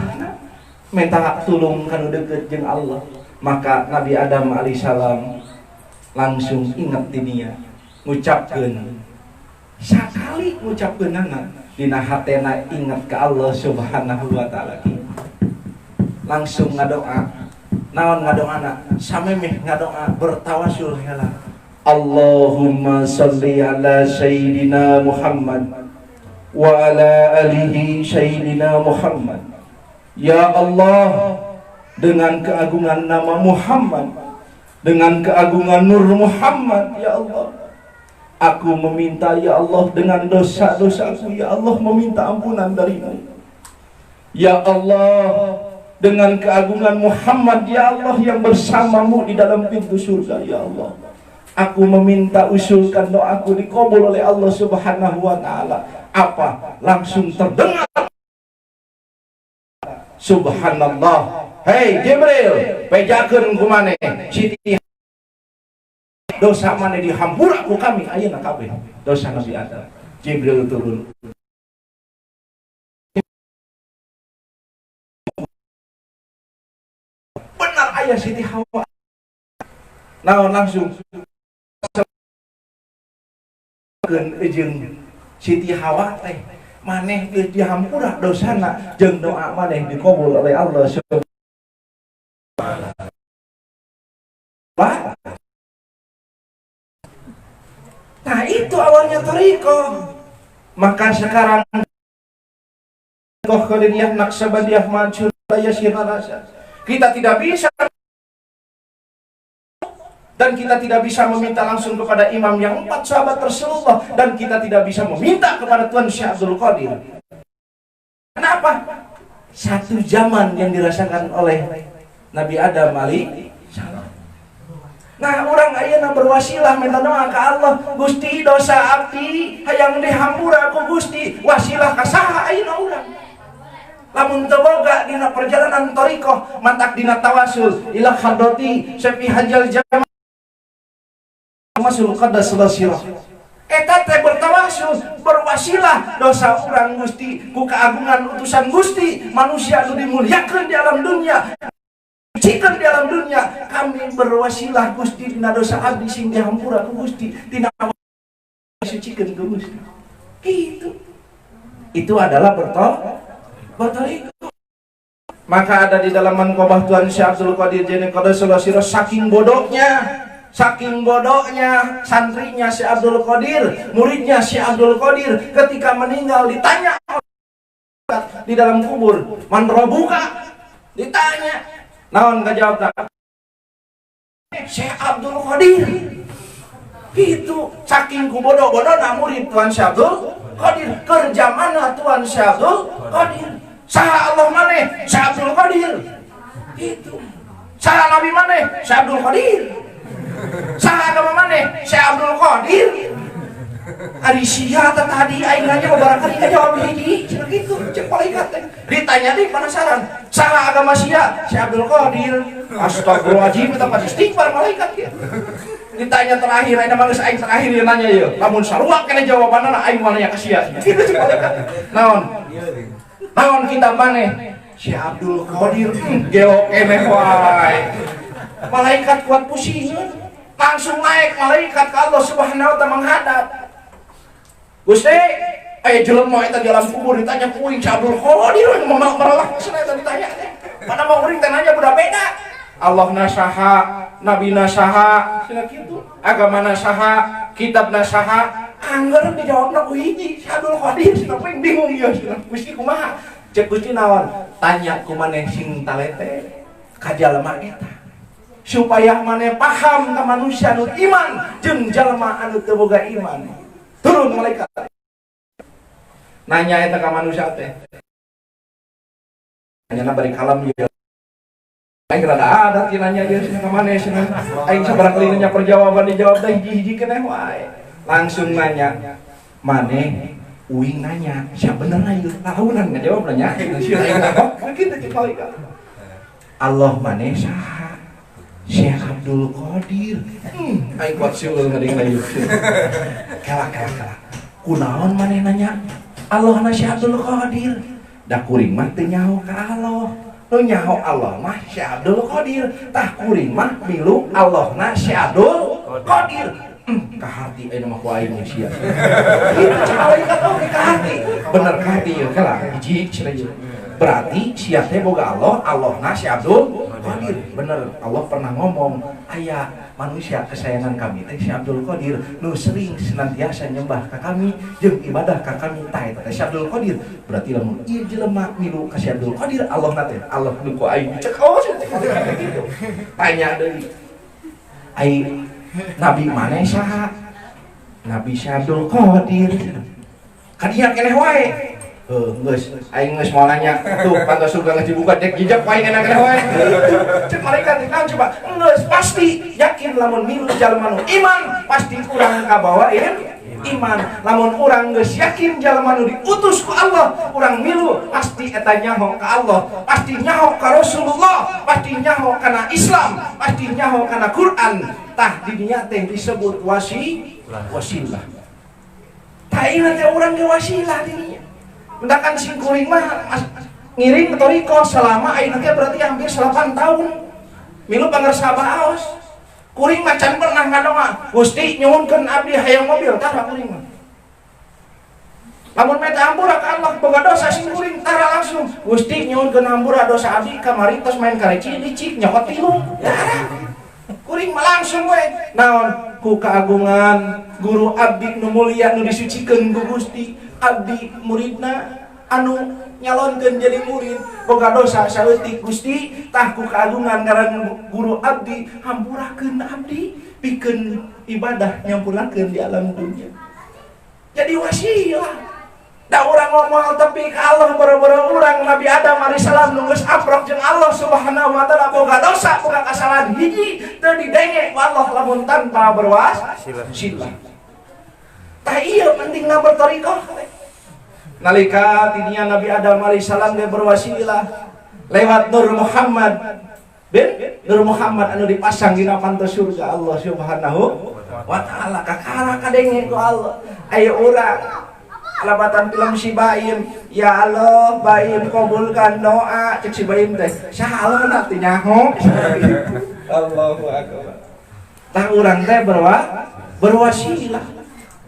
minta tulung kanu deukeut jeung Allah. Maka Nabi Adam alaihissalam langsung ingat di dia ngucapkeun sakali ngucapkeunana dina hatena ingat ke Allah Subhanahu wa taala. Langsung ngadoa. Naon ngadoana? Samemeh ngadoa bertawasul heula. Allahumma shalli ala sayyidina Muhammad wa ala alihi sayyidina Muhammad. Ya Allah, dengan keagungan nama Muhammad, dengan keagungan Nur Muhammad, ya Allah, aku meminta ya Allah dengan dosa-dosaku, ya Allah meminta ampunan darimu. Ya Allah, dengan keagungan Muhammad, ya Allah yang bersamamu di dalam pintu surga, ya Allah, aku meminta usulkan doaku dikabul oleh Allah Subhanahu wa taala. Apa? Langsung terdengar Subhanallah. Hei Jibril, pejakeun ku maneh Siti dosa maneh dihampura ku kami ayeuna kabeh dosa Nabi Adam. Jibril turun. Benar aya Siti Hawa. Naon langsung keun jeung Siti Hawa teh maneh geus dihampura dosana jeung doa maneh dikabul oleh Allah Subhanahu wa taala. Nah itu awalnya Thariqah. Maka sekarang Qadiriyah Naqsabandiyah Mansyuriyah Syirrasa kita tidak bisa, dan kita tidak bisa meminta langsung kepada imam yang 4 sahabat Rasulullah, dan kita tidak bisa meminta kepada Tuan Syekh Abdul Qadir. Kenapa? Satu zaman yang dirasakan oleh Nabi Adam alaihissalam. Nah orang ayeuna berwasilah minta doa ke Allah, Gusti dosa abdi hayang dihampura ku Gusti, wasilah ka saha ayeuna urang. Lamun teu boga dina perjalanan Thariqah matak dina tawasul ila hadrati Syafi Hajjal Jamal masul qadas sirah. Eta teh bertawasul berwasilah dosa urang Gusti ku keagungan utusan Gusti, manusia nu dimuliakeun di alam dunia, cikan di alam dunia, kami berwasilah Gusti dina dosa abdi sing dihampura ku Gusti, dina sucikeun ku Gusti. Gitu. Itu adalah bertawasul. Maka ada di dalam manqobah Tuan Syekh Abdul Qadir Jani Qadasallahu sirah, saking bodohnya santrinya Syekh Abdul Qadir, muridnya Syekh Abdul Qadir ketika meninggal ditanya di dalam kubur, man rabbuka? Ditanya. Naon kajawab tak? Syekh Abdul Qadir. Itu saking kubodoh-bodohna murid Tuan Syekh Abdul Qadir. Kerja mana Tuan Syekh Abdul Qadir? Saha Allah maneh? Syekh Abdul Qadir. Itu Saha nabi maneh Syekh Abdul Qadir. Saha agama maneh Syekh Abdul Qadir. Ari sia tadi aing nanya barangkali ngajawab hiji cenah kitu cek malaikat teh. Ditanya deui penasaran, saha agama sia Syekh Abdul Qadir. Astagfirullahaladzim kita pasti istighfar malaikat ya. Ditanya terakhir aing mah geus aing terakhir dia nanya ieu. Lamun sarua kena jawabanna aing mah nanya ka sia. Kitu cek malaikat. Naon kita maneh Syekh Abdul Qadir geo keneh wae. Malaikat kuat pusingin. Langsung naik malaikat ke Allah Subhanahu wa taala menghadap. Gusti, jelema eta di alam kubur ditanya kuing Syekh Abdul Qadir mau maralah cenah eta ditanya teh. Mana mau uring teh nanya budak beda. Allahna saha, nabina saha, cenah kitu. Agamana saha, kitabna saha. Angger dijawabna ku hiji Syekh Abdul Qadir cenah bingung ieu cenah. Gusti kumaha? Cek Gusti naon? Tanya ku maneh sing talete ka jalma eta. Supaya maneh paham ka manusia anu iman jeung jalma anu teu boga iman. Turun malaikat. Nanya eta ka manusia teh. Nanya bari kalam ieu. Aing rada adat ieu nanya ieu cenah ka maneh cenah. Aing sabaraha kali nanya perjawaban dijawab teh hiji-hiji keneh wae. Langsung nanya, maneh uing nanya, siapa bener ieu? Tahunan ngajawab nanya. Sia aing apa? Kitu cek malaikat. Allah maneh saha? Syekh Abdul Qadir. Aing kuat siul ngadeng ieu. Kala. Kunaon maneh nanya? Allah na Syekh Abdul Qadir. Da kuring mah teu nyaho ka Allah. Nu nyaho Allah mah Syekh Abdul Qadir. Tah kuring mah milu Allah na Syekh Abdul Qadir. Ka hati aya mah ku aing sia. Kitu malaikat oge ka hati. Bener ka hati ieu kala hiji cenah ieu. Berarti sia teh boga Allah, Allah na Syekh Abdul Qadir. Bener, Allah pernah ngomong, aya manusia kesayangan kami teh Syekh Abdul Qadir nu sering senantiasa nyembah ka kami jeung ibadah ka kami tah eta Syekh Abdul Qadir. Berarti lamun ieu jelema milu ka Syekh Abdul Qadir, Allah na teh Allah nu ku aing cek gitu. Tanya deui. Ai nabi maneh saha? Nabi Syekh Abdul Qadir. Kadieu keneh wae. Geus, aing geus mau nanya. Tuh, pantas surga geus dibuka dek jejak wae enak wae. Cek malaikat kan coba. Geus pasti yakin lamun milu jalma nu iman, pasti urang kabawain iman. Lamun urang geus yakin jalma nu diutus ku Allah, urang milu pasti eta nyaho ka Allah, pasti nyaho ka Rasulullah, pasti nyaho kana Islam, pasti nyaho kana Quran. Tah di dinya teh disebut wasilah. Tah ieu teh urang ge wasilah di dinya. Mendakan sing kuring mah ngiring ke toriko selama ayeuna teh berarti hampir 8 tahun. Milu pangarsa baos. Kuring mah can pernah ngadonga, Gusti nyuhunkeun abdi hayang mobil tara kuring mah. Lamun meta hampura ka Allah boga dosa sing kuring tara langsung, Gusti nyuhunkeun hampura dosa abdi kamari tos main kareci licik nyokot tilung. Kuring mah langsung we. Naon? Ku kaagungan guru abdi nu mulia nu disucikeun ku Gusti. Abdi muridna anu nyalonkeun jadi murid boga dosa saeutik Gusti tah ku kaagungan ngaran guru abdi hampurakeun abdi pikeun ibadah nyampurakeun di alam dunia. Jadi wasilah. Da urang ngomong tepi ka Allah boro-boro urang Nabi Adam alaihissalam nu geus aprok jeung Allah Subhanahu wa taala boga dosa boga kasalahan hiji teu didenge ku Allah lamun tanpa berwasilah. Tah iya pentingna bertorikoh. Nalika tidinya Nabi Adam alaihissalam dia berwasilah lewat Nur Muhammad Nur Muhammad anu dipasang dina pantos surga Allah Subhanahu wa taala kakara kadenge ku Allah. Ayo urang alabatan film si Baim, ya Allah Baim kabulkan doa cek si Baim teh. Saha Allah na teh nyaho. Allahu akbar. Tah urang teh berwasilah.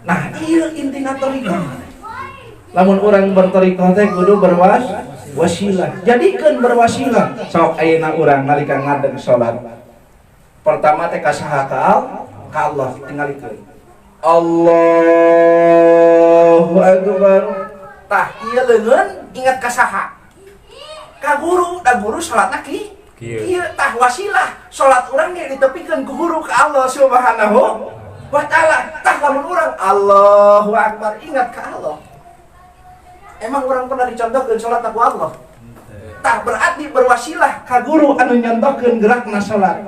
Nah, iya intina torikoh. Lamun urang bertorikoh teh kudu berwasilah. Jadikeun berwasilah. Sok ayeuna urang nalika ngadeg salat. Pertama teh ka saha ka Allah tingalikeun. Allahu akbar. Tah ieu leungeun ingat ka saha? Ka guru, da guru salatna ki. Ieu tah wasilah. Salat urang ge ditepikeun ku guru ka Allah Subhanahu wa ta'ala. Tah lamun urang Allahu akbar ingat ka Allah. Emang orang pernah dicontohkeun salat ku Allah? tah berarti berwasilah ka guru anu nyontohkeun gerakna salat.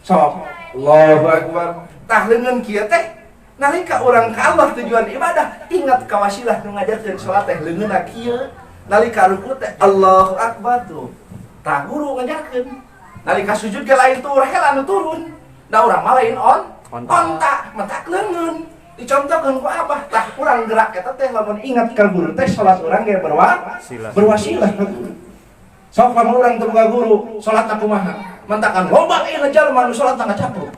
Sok Allahu Akbar. Tah leungeun kieu teh nalika urang ka Allah tujuan ibadah ingat ka wasilah nu ngajarkeun salat teh leungeunna kieu. Nalika ruku teh Allahu Akbar tuh. Tah guru ngajarkeun. Nalika sujud ge lain tur hela anu turun. Da urang mah lain onta mentak leungeun. Dicontohkeun ku Abah tah urang gerak eta teh lamun ingat ka guru teh salat urang ge berwasilah ka guru. Sok lamun urang teu boga guru salatna kumaha? Mentakan loba ieu jalma nu salatna ngacapluk.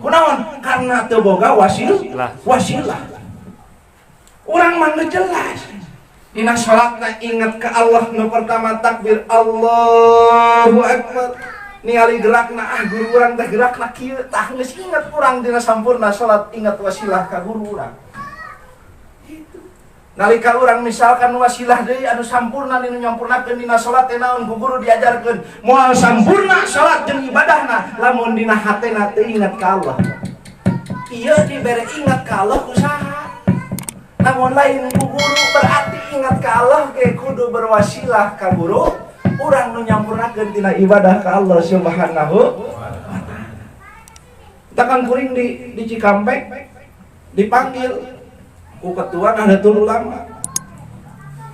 Kunaon? Karena teu boga wasilah. Urang mah geus jelas. Dina salatna ingat ka Allah nu pertama takbir Allahu Akbar. Ningali gerakna guru urang teh gerakna kieu tah geus ingat urang dina sampurna salat ingat wasilah ka guru urang. Gitu. Nalika urang misalkan wasilah deui anu sampurna nu nyampurnakeun dina salat teh naon ku guru diajarkeun moal sampurna salat jeung ibadahna lamun dina hatena teu ingat ka Allah. Ieu dibere ingat ka Allah ku saha? Namun lain ku guru berarti ingat ka Allah ge kudu berwasilah ka guru. Urang nu nyampurnakeun tina ibadah ka Allah Subhanahu wa taala. Takkan kuring di Cikampek dipanggil ku ketua Nahdlatul Ulama.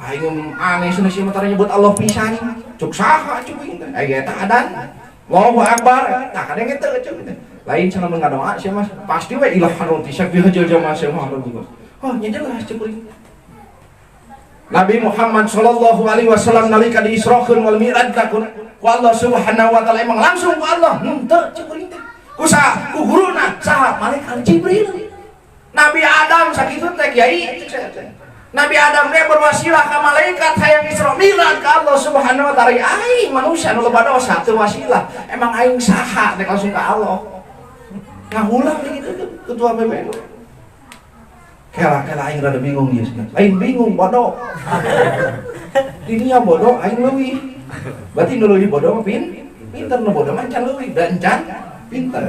Aing aneh cenah si mah nyebut Allah pisan. Cuk saha cuk ieu teh? Aya eta adan. Allahu Akbar. Tah kadang eta cuk teh. Lain cenah ngadoa sia mah pasti we ilahan roti sak dihajeul jamaah sia mah. Oh, nya jelas cuk kuring. Nabi Muhammad sallallahu alaihi wasallam nalika diisrokeun wal mi'raj ku Allah Subhanahu wa taala emang langsung ku Allah. Henteu ceuring teh. Ku saha? Ku guruna saha? Malaikat Jibril. Nabi Adam sakitu teh Kiai. Nabi Adam ge berwasilah ka malaikat hayang Isra Mi'raj ka Allah Subhanahu wa taala. Aing manusia nu loba dosa teu wasilah. Emang aing saha teh langsung ka Allah. Ngahulang kitu ketua PBNU. Kela aing rada bingung ieu cenah. Aing bingung bodoh. Dinya bodoh aing leuwih. Berarti nu leuwih bodoh mah pinter nu bodoh mah can leuwih dan can pinter.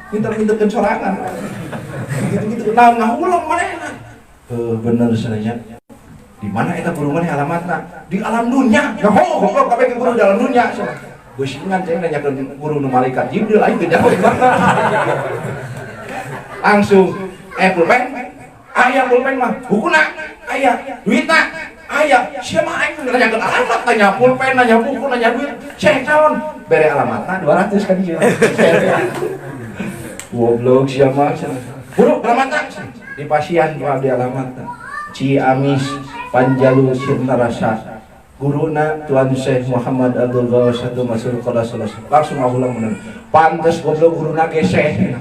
Pinter-pinterkeun sorangan. Gitu-gitu naon ngahulang manehna. Bener cenah. Di mana eta guru maneh alamatna? Di alam dunya. Ya goblok kabeh guru di alam dunya cenah. Geus ingan ceng nanyakeun guru nu malaikat Jibril aing teu jawab. Langsung pulpen aya pulpen mah bukuna aya duitna aya sia mah aing nanyakeun alamat tanya pulpen nanya buku nanya duit cek naon bere alamatna 200 ka dieu goblok sia mah buru alamatna di pasien di alamatna Ciamis Panjalu Sirna Rasa guruna Tuan Syekh Muhammad Abdul Ghawas satu masuk kelas langsung ngulang bener pantes goblok guruna ge Syekh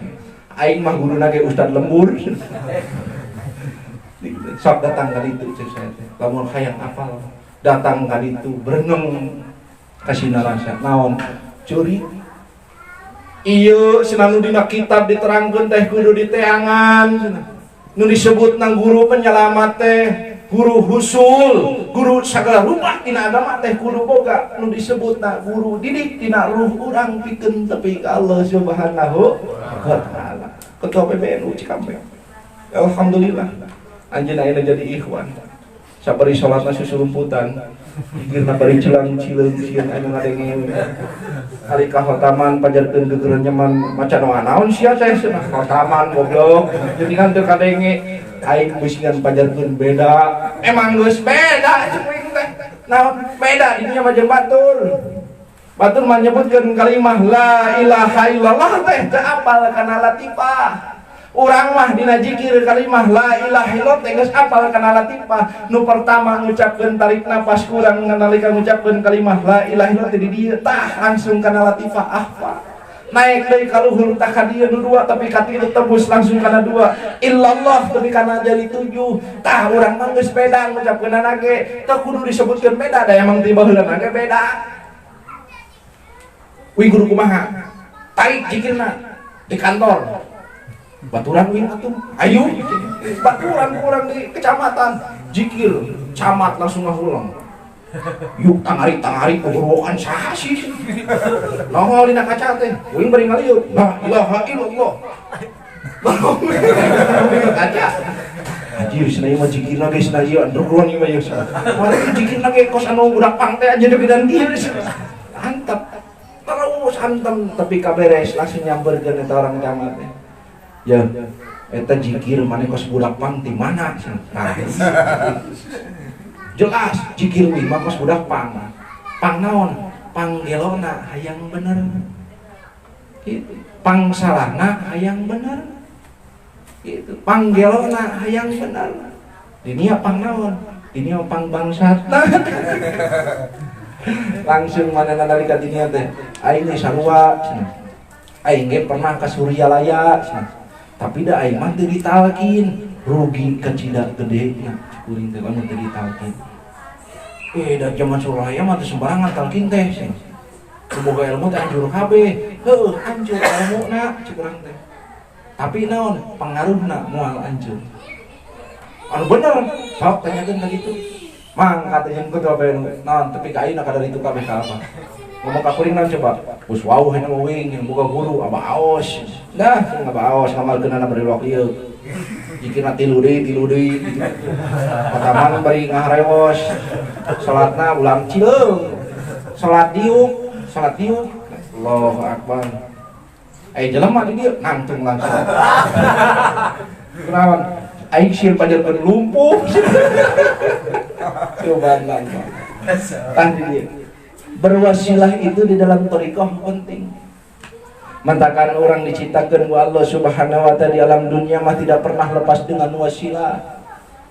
aing mah guruna ge Ustad Lembur. Sok datang ka ditu cek saya teh. Lamun hayang apal, datang ka ditu bereneng ka sina rasa. Naon? Curi. Ieu cenah nu dina kitab diterangkeun teh kudu diteangan cenah. Nu disebut nang guru penyelamat teh, guru husul, guru sagala rupa tina agama teh kudu boga nu disebutna guru didik tina ruh urang pikeun tepi ka Allah Subhanahu wa taala. Ketua PBNU Cikampek. Alhamdulillah. Anjeun ayeuna jadi ikhwan. Sabari salatna susulumputan. Pikirna bari celang cileung sieun anu ngadenge. Hari kahotaman pajarkeun gegeureuh nyaman macan naon sia teh cenah khotaman goblok. Jadi kan teu kadenge aing musikan pajarkeun beda. Emang geus beda ceuing teh. Naon beda dinya mah jeung batur. Batur mah nyebutkeun kalimah la ilaha illallah teh teu apal kana latifah. Urang mah dina zikir kalimah la ilaha illallah teh geus apal kana latifah. Nu pertama ngucapkeun tarik napas kurang nalika ngucapkeun kalimah la ilaha illallah teh di dieu tah langsung kana latifah ahfa. Naik deui ka luhur tah ka dieu nu dua tapi ka tilu tembus langsung kana dua. Illallah tapi kana jadi 7. Tah urang mah geus beda ngucapkeunana ge teu kudu disebutkeun beda da emang tiba heulana ge beda. Wih guru kumaha? Tarik zikirna di kantor. Baturan wing atuh. Ayo. Baturan kurang di kecamatan. Zikir camat langsung ngahulang. Yuk tangari pegorokan saha sih. Nongol dina kaca teh. Wing bari ngalieur. La ilaha illallah. Kaca. Anjir cenah mah jikirna geus cenah ieu andruan ieu mah ieu. Mari jikirna ge kos anu budak pang teh aja dan dieu. Antep. Terus antem tapi kaberes langsung nyamperkeun eta orang camat teh. Ya, eta jikir maneh kos budak pang ti mana? Nah, jelas jikir wi mah kos budak pang. Pang naon? Panggelona hayang bener. Gitu. Pang salahna hayang bener. Gitu. Panggelona hayang bener. Dinya pang naon? Dinya pang bangsatna. Langsung mana nalika dinya teh aing ge sarua cenah. Aing ge pernah ka Suryalaya cenah. Tapi da aing mah teu ditalkin, rugi ka cidak gede nya kuring teh lamun teu ditalkin. Da zaman Suryalaya mah teu sembarangan talkin teh cenah. Boga ilmu teh anjur kabeh. Heuh, anjur ilmuna cik urang teh. Tapi naon pengaruhna moal anjur. Anu bener, sok tanyakeun ka kitu. Mang katanya ku coba naon tapi ka ayeuna kadar itu kabeh ka apa. Ngomong ka kuring naon coba. Bus wau hanya wing yang boga guru aba aos. Dah, aba aos ngamalkeunana bari rok ieu. Jikina tilu deui. Pataman bari ngaharewos. Salatna ulang cileung. Salat diuk. Allahu Akbar. Jelema di dieu nangtung langsung. Kunaon? Aing sieun pajarkeun lumpuh. Coba nangtung. Tah di dieu. Berwasilah itu di dalam thariqah penting. Mantakan orang diciptakan ku Allah Subhanahu wa taala di alam dunia mah tidak pernah lepas dengan wasilah.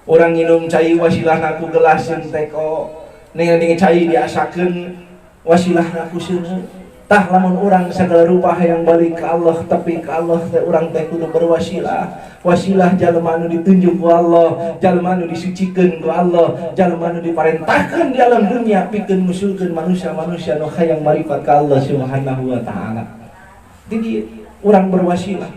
Orang minum cai wasilah aku gelasin teko. Ning cai diasakeun wasilah aku seuneu. Tah lamun urang segala rupa hayang balik ke Allah tapi ke Allah teh urang teh kudu berwasilah. Wasilah jalma anu ditunjuk ku Allah, jalma anu disucikeun ku Allah, jalma anu diparentahkeun di alam dunia pikeun ngusulkeun manusia-manusia nu hayang marifat ka Allah Subhanahu wa taala. Jadi urang berwasilah.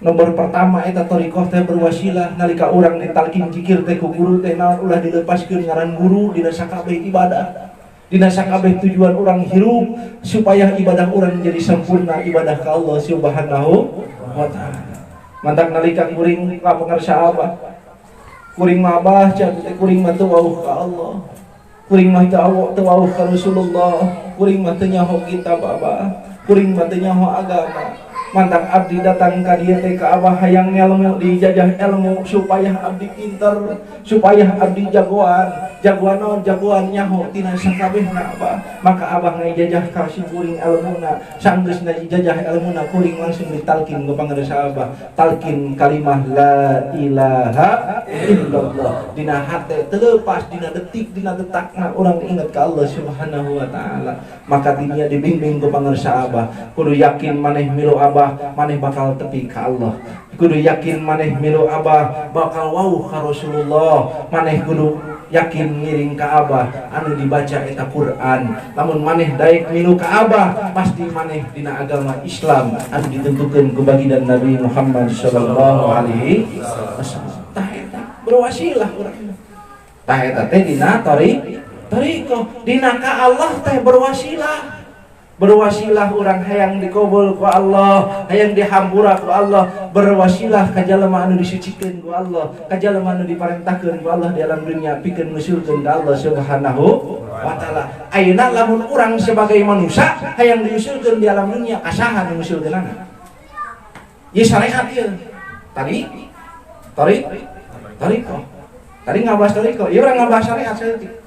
Nomor pertama eta thariqah teh berwasilah nalika urang ditalkin zikir teh ku guru teh naon ulah dilepaskeun ngaran guru dina sakabeh ibadah. Dina sakabeh tujuan orang hirup supaya ibadah orang menjadi sempurna ibadah ka Allah Subhanahu wa taala. Mantak nalika kuring ka pangarsa Abah. Kuring mah Abah kuring mah teu wauh ka Allah. Kuring mah teu wauh ka Rasulullah. Kuring mah teu nyaho kitab Abah. Kuring mah teu nyaho agama. Mantak abdi datang ka dieu teh ka Abah hayang ilmu dijajah ilmu supaya abdi pinter, supaya abdi jagoan. Jagoan naon jagoan nyaho tina sakabehna Abah. Maka Abah ngajajah ka si kuring ilmuna, sanggeusna dijajah ilmuna kuring langsung ditalkin ku pangarsa Abah. Talkin kalimah la ilaha illallah. Dina hate teu leupas dina detik dina detakna urang inget ka Allah Subhanahu wa taala. Maka dinya dibimbing ku pangarsa Abah. Kudu yakin maneh milu Abah maneh bakal tepi ka Allah. Kudu yakin maneh milu Abah bakal wauh ka Rasulullah. Maneh kudu yakin ngiring ka Abah anu dibaca eta Quran. Lamun maneh daek milu ka Abah pasti maneh dina agama Islam anu ditentukeun ku baginda Nabi Muhammad sallallahu alaihi wasallam. Tah eta berwasilah urang. Tah eta teh dina thariqah dina ka Allah teh berwasilah. Berwasilah orang hayang dikabul ku Allah, hayang dihampura ku Allah, berwasilah ka jalema anu disucikeun ku Allah, ka jalema anu diparentahkeun ku Allah di alam dunia pikeun ngusulkeun ka Allah Subhanahu wa taala. Ayeuna lamun urang sebagai manusia hayang diusulkeun di alam dunia kasaha nu ngusulkeunana? Ieu syariat ieu. Thariqah. Tadi ngabahas thariqah, ieu urang ngabahas syariat saeutik.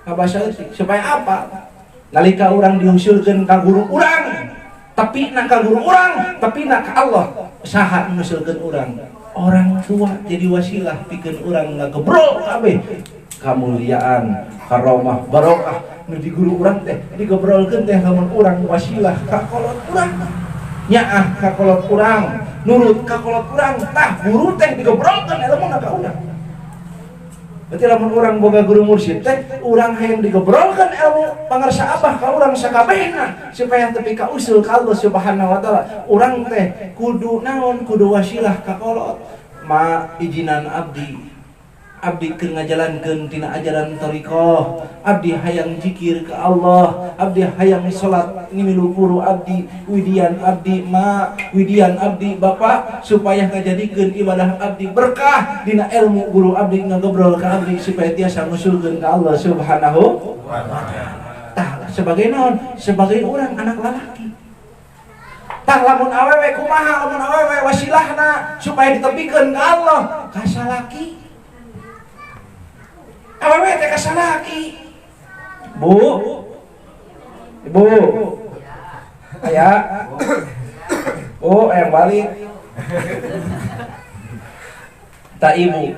Ngabahas saeutik supaya apa? Nalika orang diusulkeun ka guru urang, tapi na ka guru urang, tapi na ka Allah, saha ngusulkeun urang? Orang tua jadi wasilah pikeun urang ngagebrol kabeh kamuliaan, karomah, barokah nu di guru urang teh digebrolkeun teh lamun urang wasilah ka kolot urang. Nyaah ka kolot urang, nurut ka kolot urang, tah guru teh digebrolkeun ilmuna ka urang. Berarti lamun urang boga guru mursyid teh urang hayang digebrolkeun ilmu pangarsa Abah ka urang sakabehna supaya tepi ka usul ka Allah Subhanahu wa taala. Urang teh kudu naon? Kudu wasilah ka kolot. Ma ijinan abdi abdi keur ngajalankeun tina ajaran thariqah, abdi hayang zikir ke Allah, abdi hayang salat ngimilu guru abdi, widian abdi ma, widian abdi bapa, supaya ngajadikeun ibadah abdi berkah dina ilmu guru abdi ngagobrol ka abdi supaya tiasa ngusulkeun ka Allah Subhanahu wa taala. Sebagai naon? Sebagai orang anak lalaki. Tah lamun awewe kumaha, lamun awewe wasilahna supaya ditepikeun ka Allah, ka salaki. Awewe teh ka salaki. Bu. Ibu. Aya. Oh, yang balik. Tak ibu.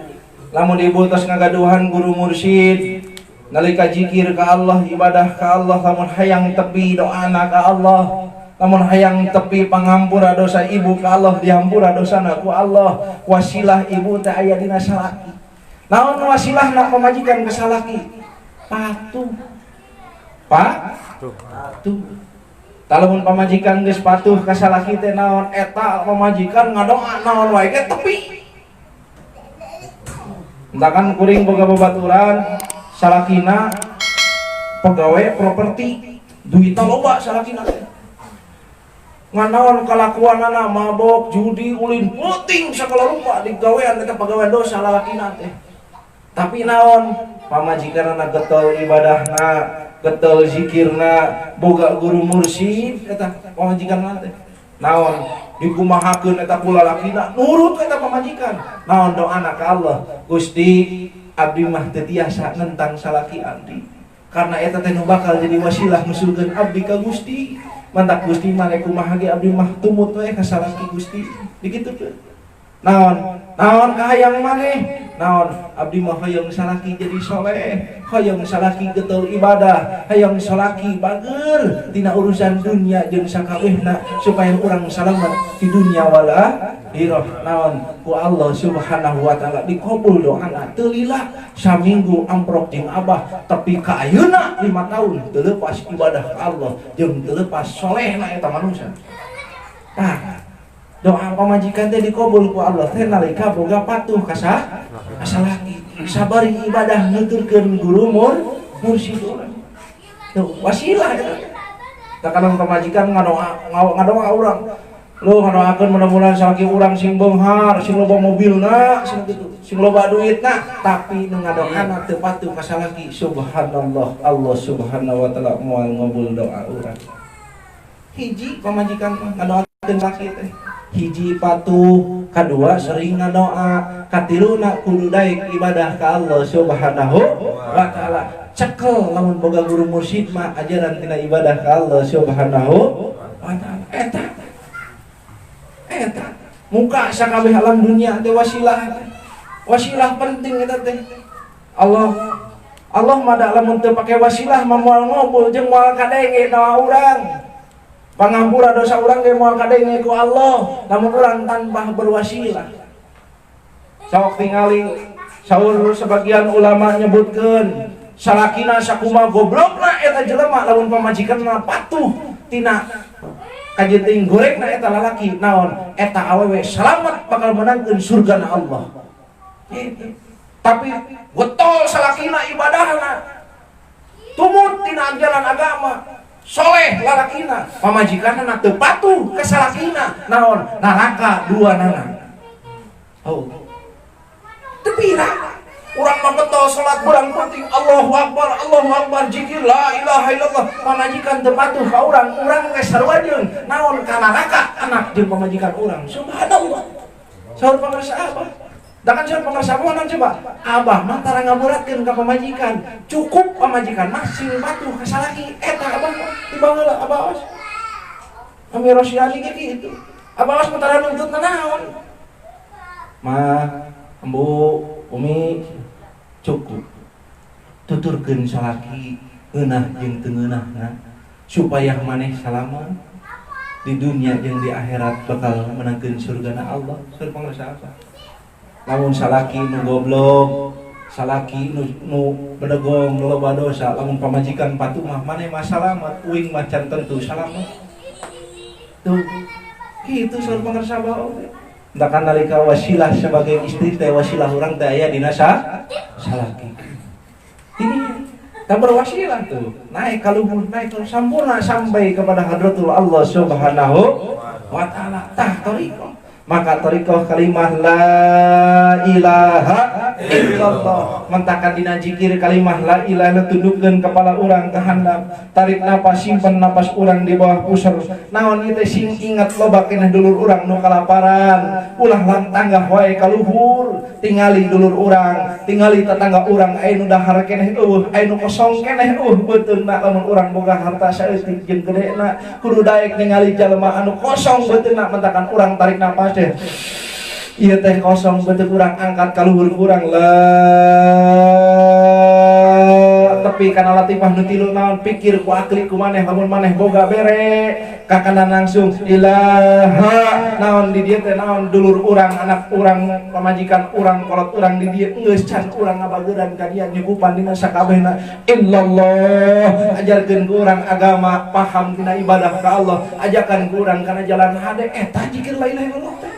Lamun ibu tos ngagaduhan guru mursyid, nalika zikir ka Allah, ibadah ka Allah, lamun hayang tepi doana ka Allah, lamun hayang tepi pangampura dosa ibu ka Allah, dihampura dosana ku Allah, wasilah ibu teh aya dina salaki. Naon wasilahna pamajikan ka salaki? Patuh. Patuh. Talamun pamajikan geus patuh ka salaki teh naon? Eta pamajikan ngadoa naon wae ge tepi. Entakan kuring boga babaturan salakina pegawai properti, duitna loba salakina teh. Nganaon kalakuanana mabok, judi, ulin, puting sakala rupa digawean eta pegawai dosa lalakina teh. Tapi naon pamajikanna getol ibadahna, getol zikirna, boga guru mursyid eta pamajikanna teh. Naon dikumahakeun eta ku lalakina nurut eta pamajikan. Naon doana ka Allah, Gusti abdi mah teu tiasa nentang salaki abdi. Karena eta teh nu bakal jadi wasilah nusulkeun abdi ka Gusti. Mantak Gusti mah kumaha ge abdi mah tumut we ka salaki Gusti. Digitukeun. Naon kahayang maneh? Naon abdi mah hayang salaki jadi soleh, hayang salaki getol ibadah, hayang salaki bageur tina urusan dunia jeung sakabehna supaya urang salamet di dunia wala akhirah. Naon ku Allah Subhanahu wa taala dikabul doana teu lila saminggu amprok jeung abah, tapi ka ayeuna 5 tahun teu leupas ibadah ka Allah jeung teu leupas solehna eta manusia. Tah doa pamajikan teh dikabul ku Allah teh nalika boga patuh ka salaki, sabari ibadah nuturkeun guru mursyid urang. Tuh wasilah eta. Da kana pamajikan ngadoa urang. Lu ngadoakeun mudah-mudahan salaki urang sing beunghar, sing loba mobilna, sing kitu, sing loba duitna, tapi nu ngadoana teu patuh ka salaki. Subhanallah, Allah Subhanahu wa taala moal ngabul doa urang. Hiji pamajikan ngadoakeun salaki teh. Hiji patuh, kadua sering ngadoa, katiluna kudu daek ibadah ka Allah Subhanahu wa taala. Cekel lamun boga guru mursyid mah ajaran tina ibadah ka Allah Subhanahu wa taala. Eta muka sakabeh alam dunia teh wasilah. Wasilah penting eta teh. Allah mah da lamun teu pake wasilah mah moal ngobul jeung moal kadenge nawa urang. Pangampura dosa urang ge moal kadenge ku Allah lamun urang tanpa berwasilah. Sok tingali saur sebagian ulama nyebutkeun salakina sakumaha goblokna eta jelema lamun pamajikanna patuh tina kajenting gorekna eta lalaki, naon eta awewe salamet bakal menangkeun surgana Allah. Tapi getol salakina ibadahna tumut tina jalan agama, soleh lalakina, pamajikanna teu patuh ka salakina, naon neraka duanana. Oh. Teu pira urang mah getol salat urang penting Allahu Akbar zikir la ilaha illallah, pamajikan teu patuh ka urang geus sarua jeung naon ka neraka anak jeung pamajikan urang. Subhanallah. Saur pamarsa abah. Da kan saur pamarsa abah naon coba? Abah mah tara ngamuratkeun ka pamajikan. Cukup pamajikan mah sing patuh ka salaki eta abah tiba heula abah. Ami Rosyadi ge kitu. Abah mah tara nuntutna naon? Mah Ambu, Umi, cukup tuturkeun salaki eunah jeung teu ngeunahna supaya maneh salamet di dunia jeung di akhirat bakal menangkeun surgana Allah. Saur pangrasa apa? Lamun salaki nu goblok, salaki nu bedegong, nu loba dosa, lamun pamajikan patuh mah maneh mah salamet, uing mah can tentu salamet. Tuh, kitu saur pangrasa bae. Bahkan nalika wasilah sebagai istri teh wasilah urang teh aya dina salaki. Ini tak berwasilah tuh naik kaluhur naik sampurna sampai kepada hadratul Allah Subhanahu wa taala. Tah thariqah. Maka thariqah kalimah la ilaha illallah mentakan dina zikir kalimah la ilaha tundukkeun kepala urang ka handap, tarik napas simpen napas urang di bawah pusar. Naon ieu teh sing ingat loba keneh dulur urang nu kalaparan, ulah lantangah wae ka luhur, tingali dulur urang, tingali tetangga urang aya nu dahar keneh aya nu kosong keneh beuteuna lamun urang boga harta saeutik jeung gedena kudu daek ningali jalma anu kosong beuteuna mentakan urang tarik napas teh ieu teh kosong beuteung urang angkat ka luhur urang la tapi kana latifah nu tilu naon pikir ku akli ku maneh lamun maneh boga bere kakanan langsung ilaha naon di dieu teh naon dulur urang anak urang pamajikan urang kolot urang di dieu geus can urang ngabageuran ka dieu nyukupan dina sakabehna illallah ajarkeun ku urang agama paham tina ibadah ka Allah ajakan ku urang kana jalan hade eta zikir la ilaha illallah teh.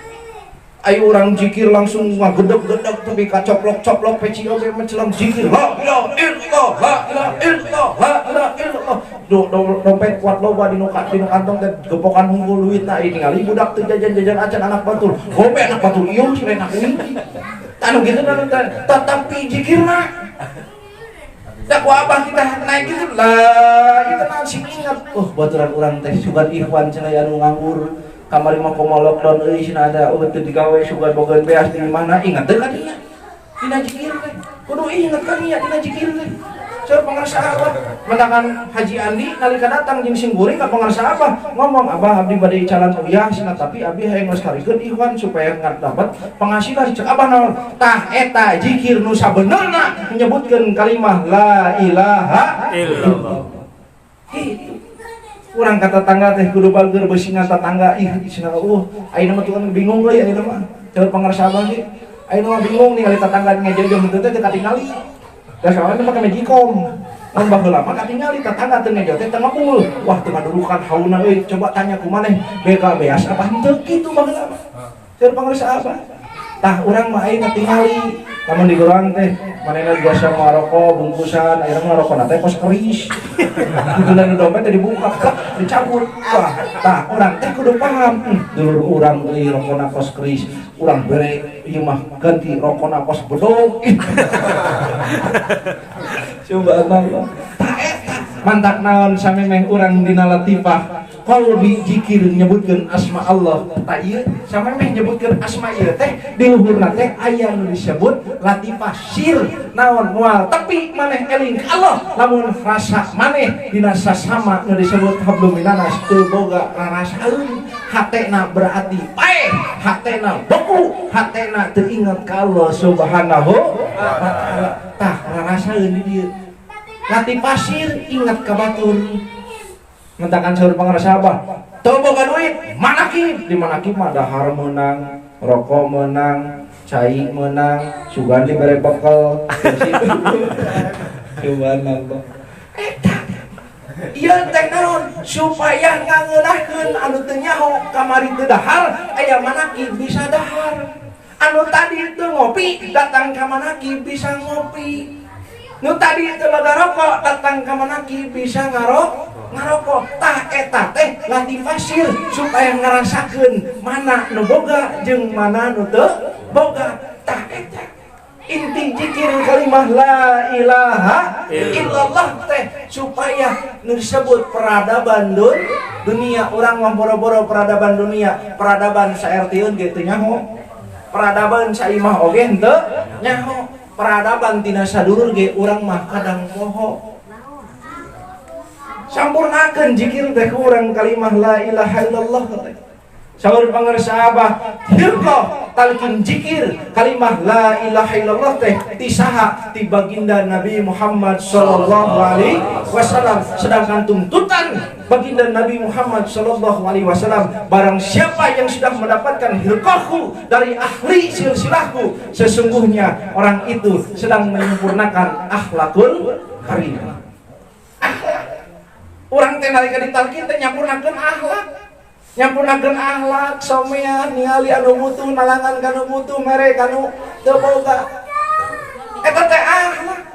Ayo orang zikir langsung ngagedeg-gedeg tapi kacoplok-coplok peci oge mencelam zikir la ilaha illallah la ilaha illallah la ilaha illallah. Dompet kuat loba dinu kantong teh gepokan hungkul duitna ieu ningali budak teu jajan-jajan acan anak batur. Gope anak batur ieu cenah kuning. Anu kitu na tetapi zikirna. Da ku abah kita naik gitu lah itu naon sing ingat. Baturan urang teh sugan ikhwan cenah anu nganggur. Kamari mah komo lockdown euy cenah ada teu digawe sugan bogeun beas di mana ingat teh ka dinya. Dina zikir teh. Kudu ingat ka dinya dina zikir teh. Saur pangarsa abah mentakan Haji Andi nalika datang jeung sing guring ka pangarsa abah ngomong abah abdi bade calon uyah cenah tapi abdi hayang ngelestarikeun ikhwan supaya dapat penghasilan cek abah naon tah eta zikir nu sabenerna menyebutkeun kalimah la ilaha illallah. Gitu. Urang kata tangga teh kudu bager beusingan tetangga ih cenah ayeuna mah tukang bingung euy ayeuna mah teu pangarsa abah ge ayeuna mah bingung ningali tetangga ngejojoh henteu teh katingali da sawana mah Magicom mun baheula mah katingali tetangga teu ngejoh teh teu ngapul wah teu ngadurukan hauna euy coba tanya ku maneh beka beas apa henteu kitu baheula mah teu pangarsa abah tah urang mah ayeuna tingali lamun di urang teh manehna biasa maroko bungkusan ayeuna mah rokona teh kos keris kudunan dompet teh dibuka dicabut wah tah urang teh kudu paham dulur urang deui rokona kos keris urang bere ieu mah ganti rokona kos bedog subhanallah tah eta mantak naon samemeh urang dina latifah qalbi zikir nyebutkeun asma Allah tah ieu samemeh nyebutkeun asma ieu teh di luhurna teh aya nu disebut latifah sir naon moal tapi maneh eling ka Allah lamun rasa maneh dina sasama nu disebut hablum minanas teu boga rarasaeun hatena berarti paeh hatena beku hatena teu inget ka Allah Subhanahu wa taala tah rarasaeun di dieu latifah sir ingat ka batur mentakan saur pangarsa abah teu boga duit manakib di manakib mah dahar meunang rokok menang cai menang sugan dibere bekal subhanallah eta ieu teh naon supaya ngangeunahkeun anu teu nyaho kamari teu dahar aya manakib bisa dahar anu tadi teu ngopi datang ka manakib bisa ngopi nu tadi teu boga rokok datang ka manakib bisa ngarokok tah eta teh latifah sir supaya ngarasakeun mana nu boga jeung mana nu teu boga tah eta inti zikir kalimah la ilaha illallah teh supaya nu disebut peradaban dunia urang mah boro-boro peradaban dunia peradaban saertieun ge teu nyaho peradaban saimah oge henteu nyaho peradaban tina sadulur ge urang mah kadang poho sampurnakeun zikir teh ku urang kalimah la ilaha illallah teh saur pangarsa abah hirqah talqin zikir kalimah la ilaha illallah teh ti saha ti baginda Nabi Muhammad sallallahu alaihi wasallam sedangkan tuntutan baginda Nabi Muhammad sallallahu alaihi wasallam barang siapa yang sudah mendapatkan hirqahku dari ahli silsilahku sesungguhnya orang itu sedang menyempurnakan akhlakul karimah. Urang teh nalika ditalkin teh nyampurnakeun akhlak nyampunakeun akhlak someah ningali anu butuh nalangan kanu butuh mere kanu teu boga eta teh akhlak.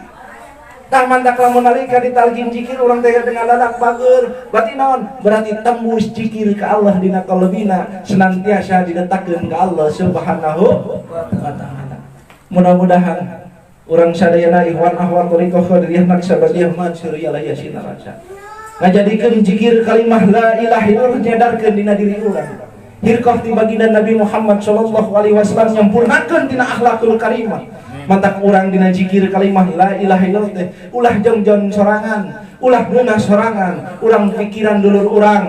Tah mantak lamun nalika ditalgin zikir urang teh dengan ladak bageur berarti naon? Berarti tembus zikir ka Allah dina qalbina senantiasa diletakkeun ka Allah Subhanahu wa taala. Mudah-mudahan urang sadayana ikhwan akhwat thariqah qadiriyah naksabandiyah mansur ya yasin rasa ngajadikeun zikir kalimah la ilaha illallah nyadarkeun dina diri urang. Hirqah ti baginda Nabi Muhammad sallallahu alaihi wasallam nyampurnakeun dina akhlakul karimah. Mantak urang dina zikir kalimah la ilaha illallah teh ulah jongjon sorangan, ulah ngeunah sorangan, urang pikiran dulur urang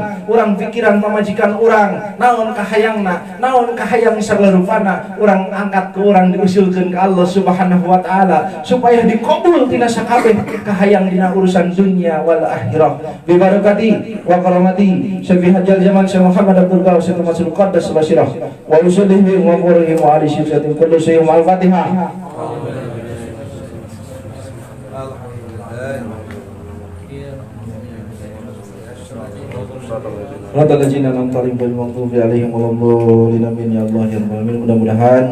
pikiran pamajikan urang, naon kahayangna, naon kahayang salerupana, urang angkat ke urang diusulkeun ka Allah Subhanahu wa taala supaya dikabul tina sakabeh kahayang dina urusan dunia wal akhirah. Bi barakati wa karamati Syekh Hajjal Zaman Syekh Muhammad Abdul Qaus Tumasul Qaddas Basirah wa usullihi wa qurrihi wa ali syifatin qudus al-Fatihah. Radallazina lam tarim bil maghdubi alaihim waladhdallin amin ya Allah ya rabbal alamin. Mudah-mudahan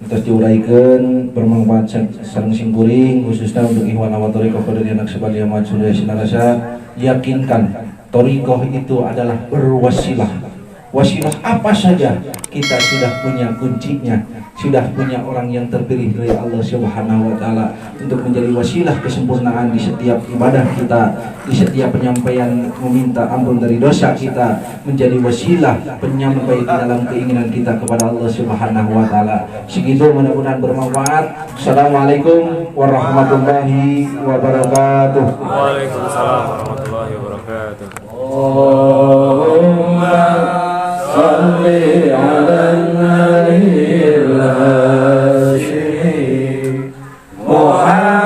terus diuraikan bermanfaat sareng simkuring khususnya untuk ikhwan awal thariqah qadiriyah naksabandiyah mansur sinarasa. Yakinkan thariqah itu adalah berwasilah. Wasilah apa saja kita sudah punya kuncinya, sudah punya orang yang terpilih dari Allah Subhanahu wa taala untuk menjadi wasilah kesempurnaan di setiap ibadah kita, di setiap penyampaian meminta ampun dari dosa kita, menjadi wasilah penyampai dalam keinginan kita kepada Allah Subhanahu wa taala. Segitu, mudah-mudahan bermanfaat. Assalamualaikum warahmatullahi wabarakatuh. Waalaikumsalam warahmatullahi wabarakatuh. Allahumma salli ala nabiyil hashim Muhammad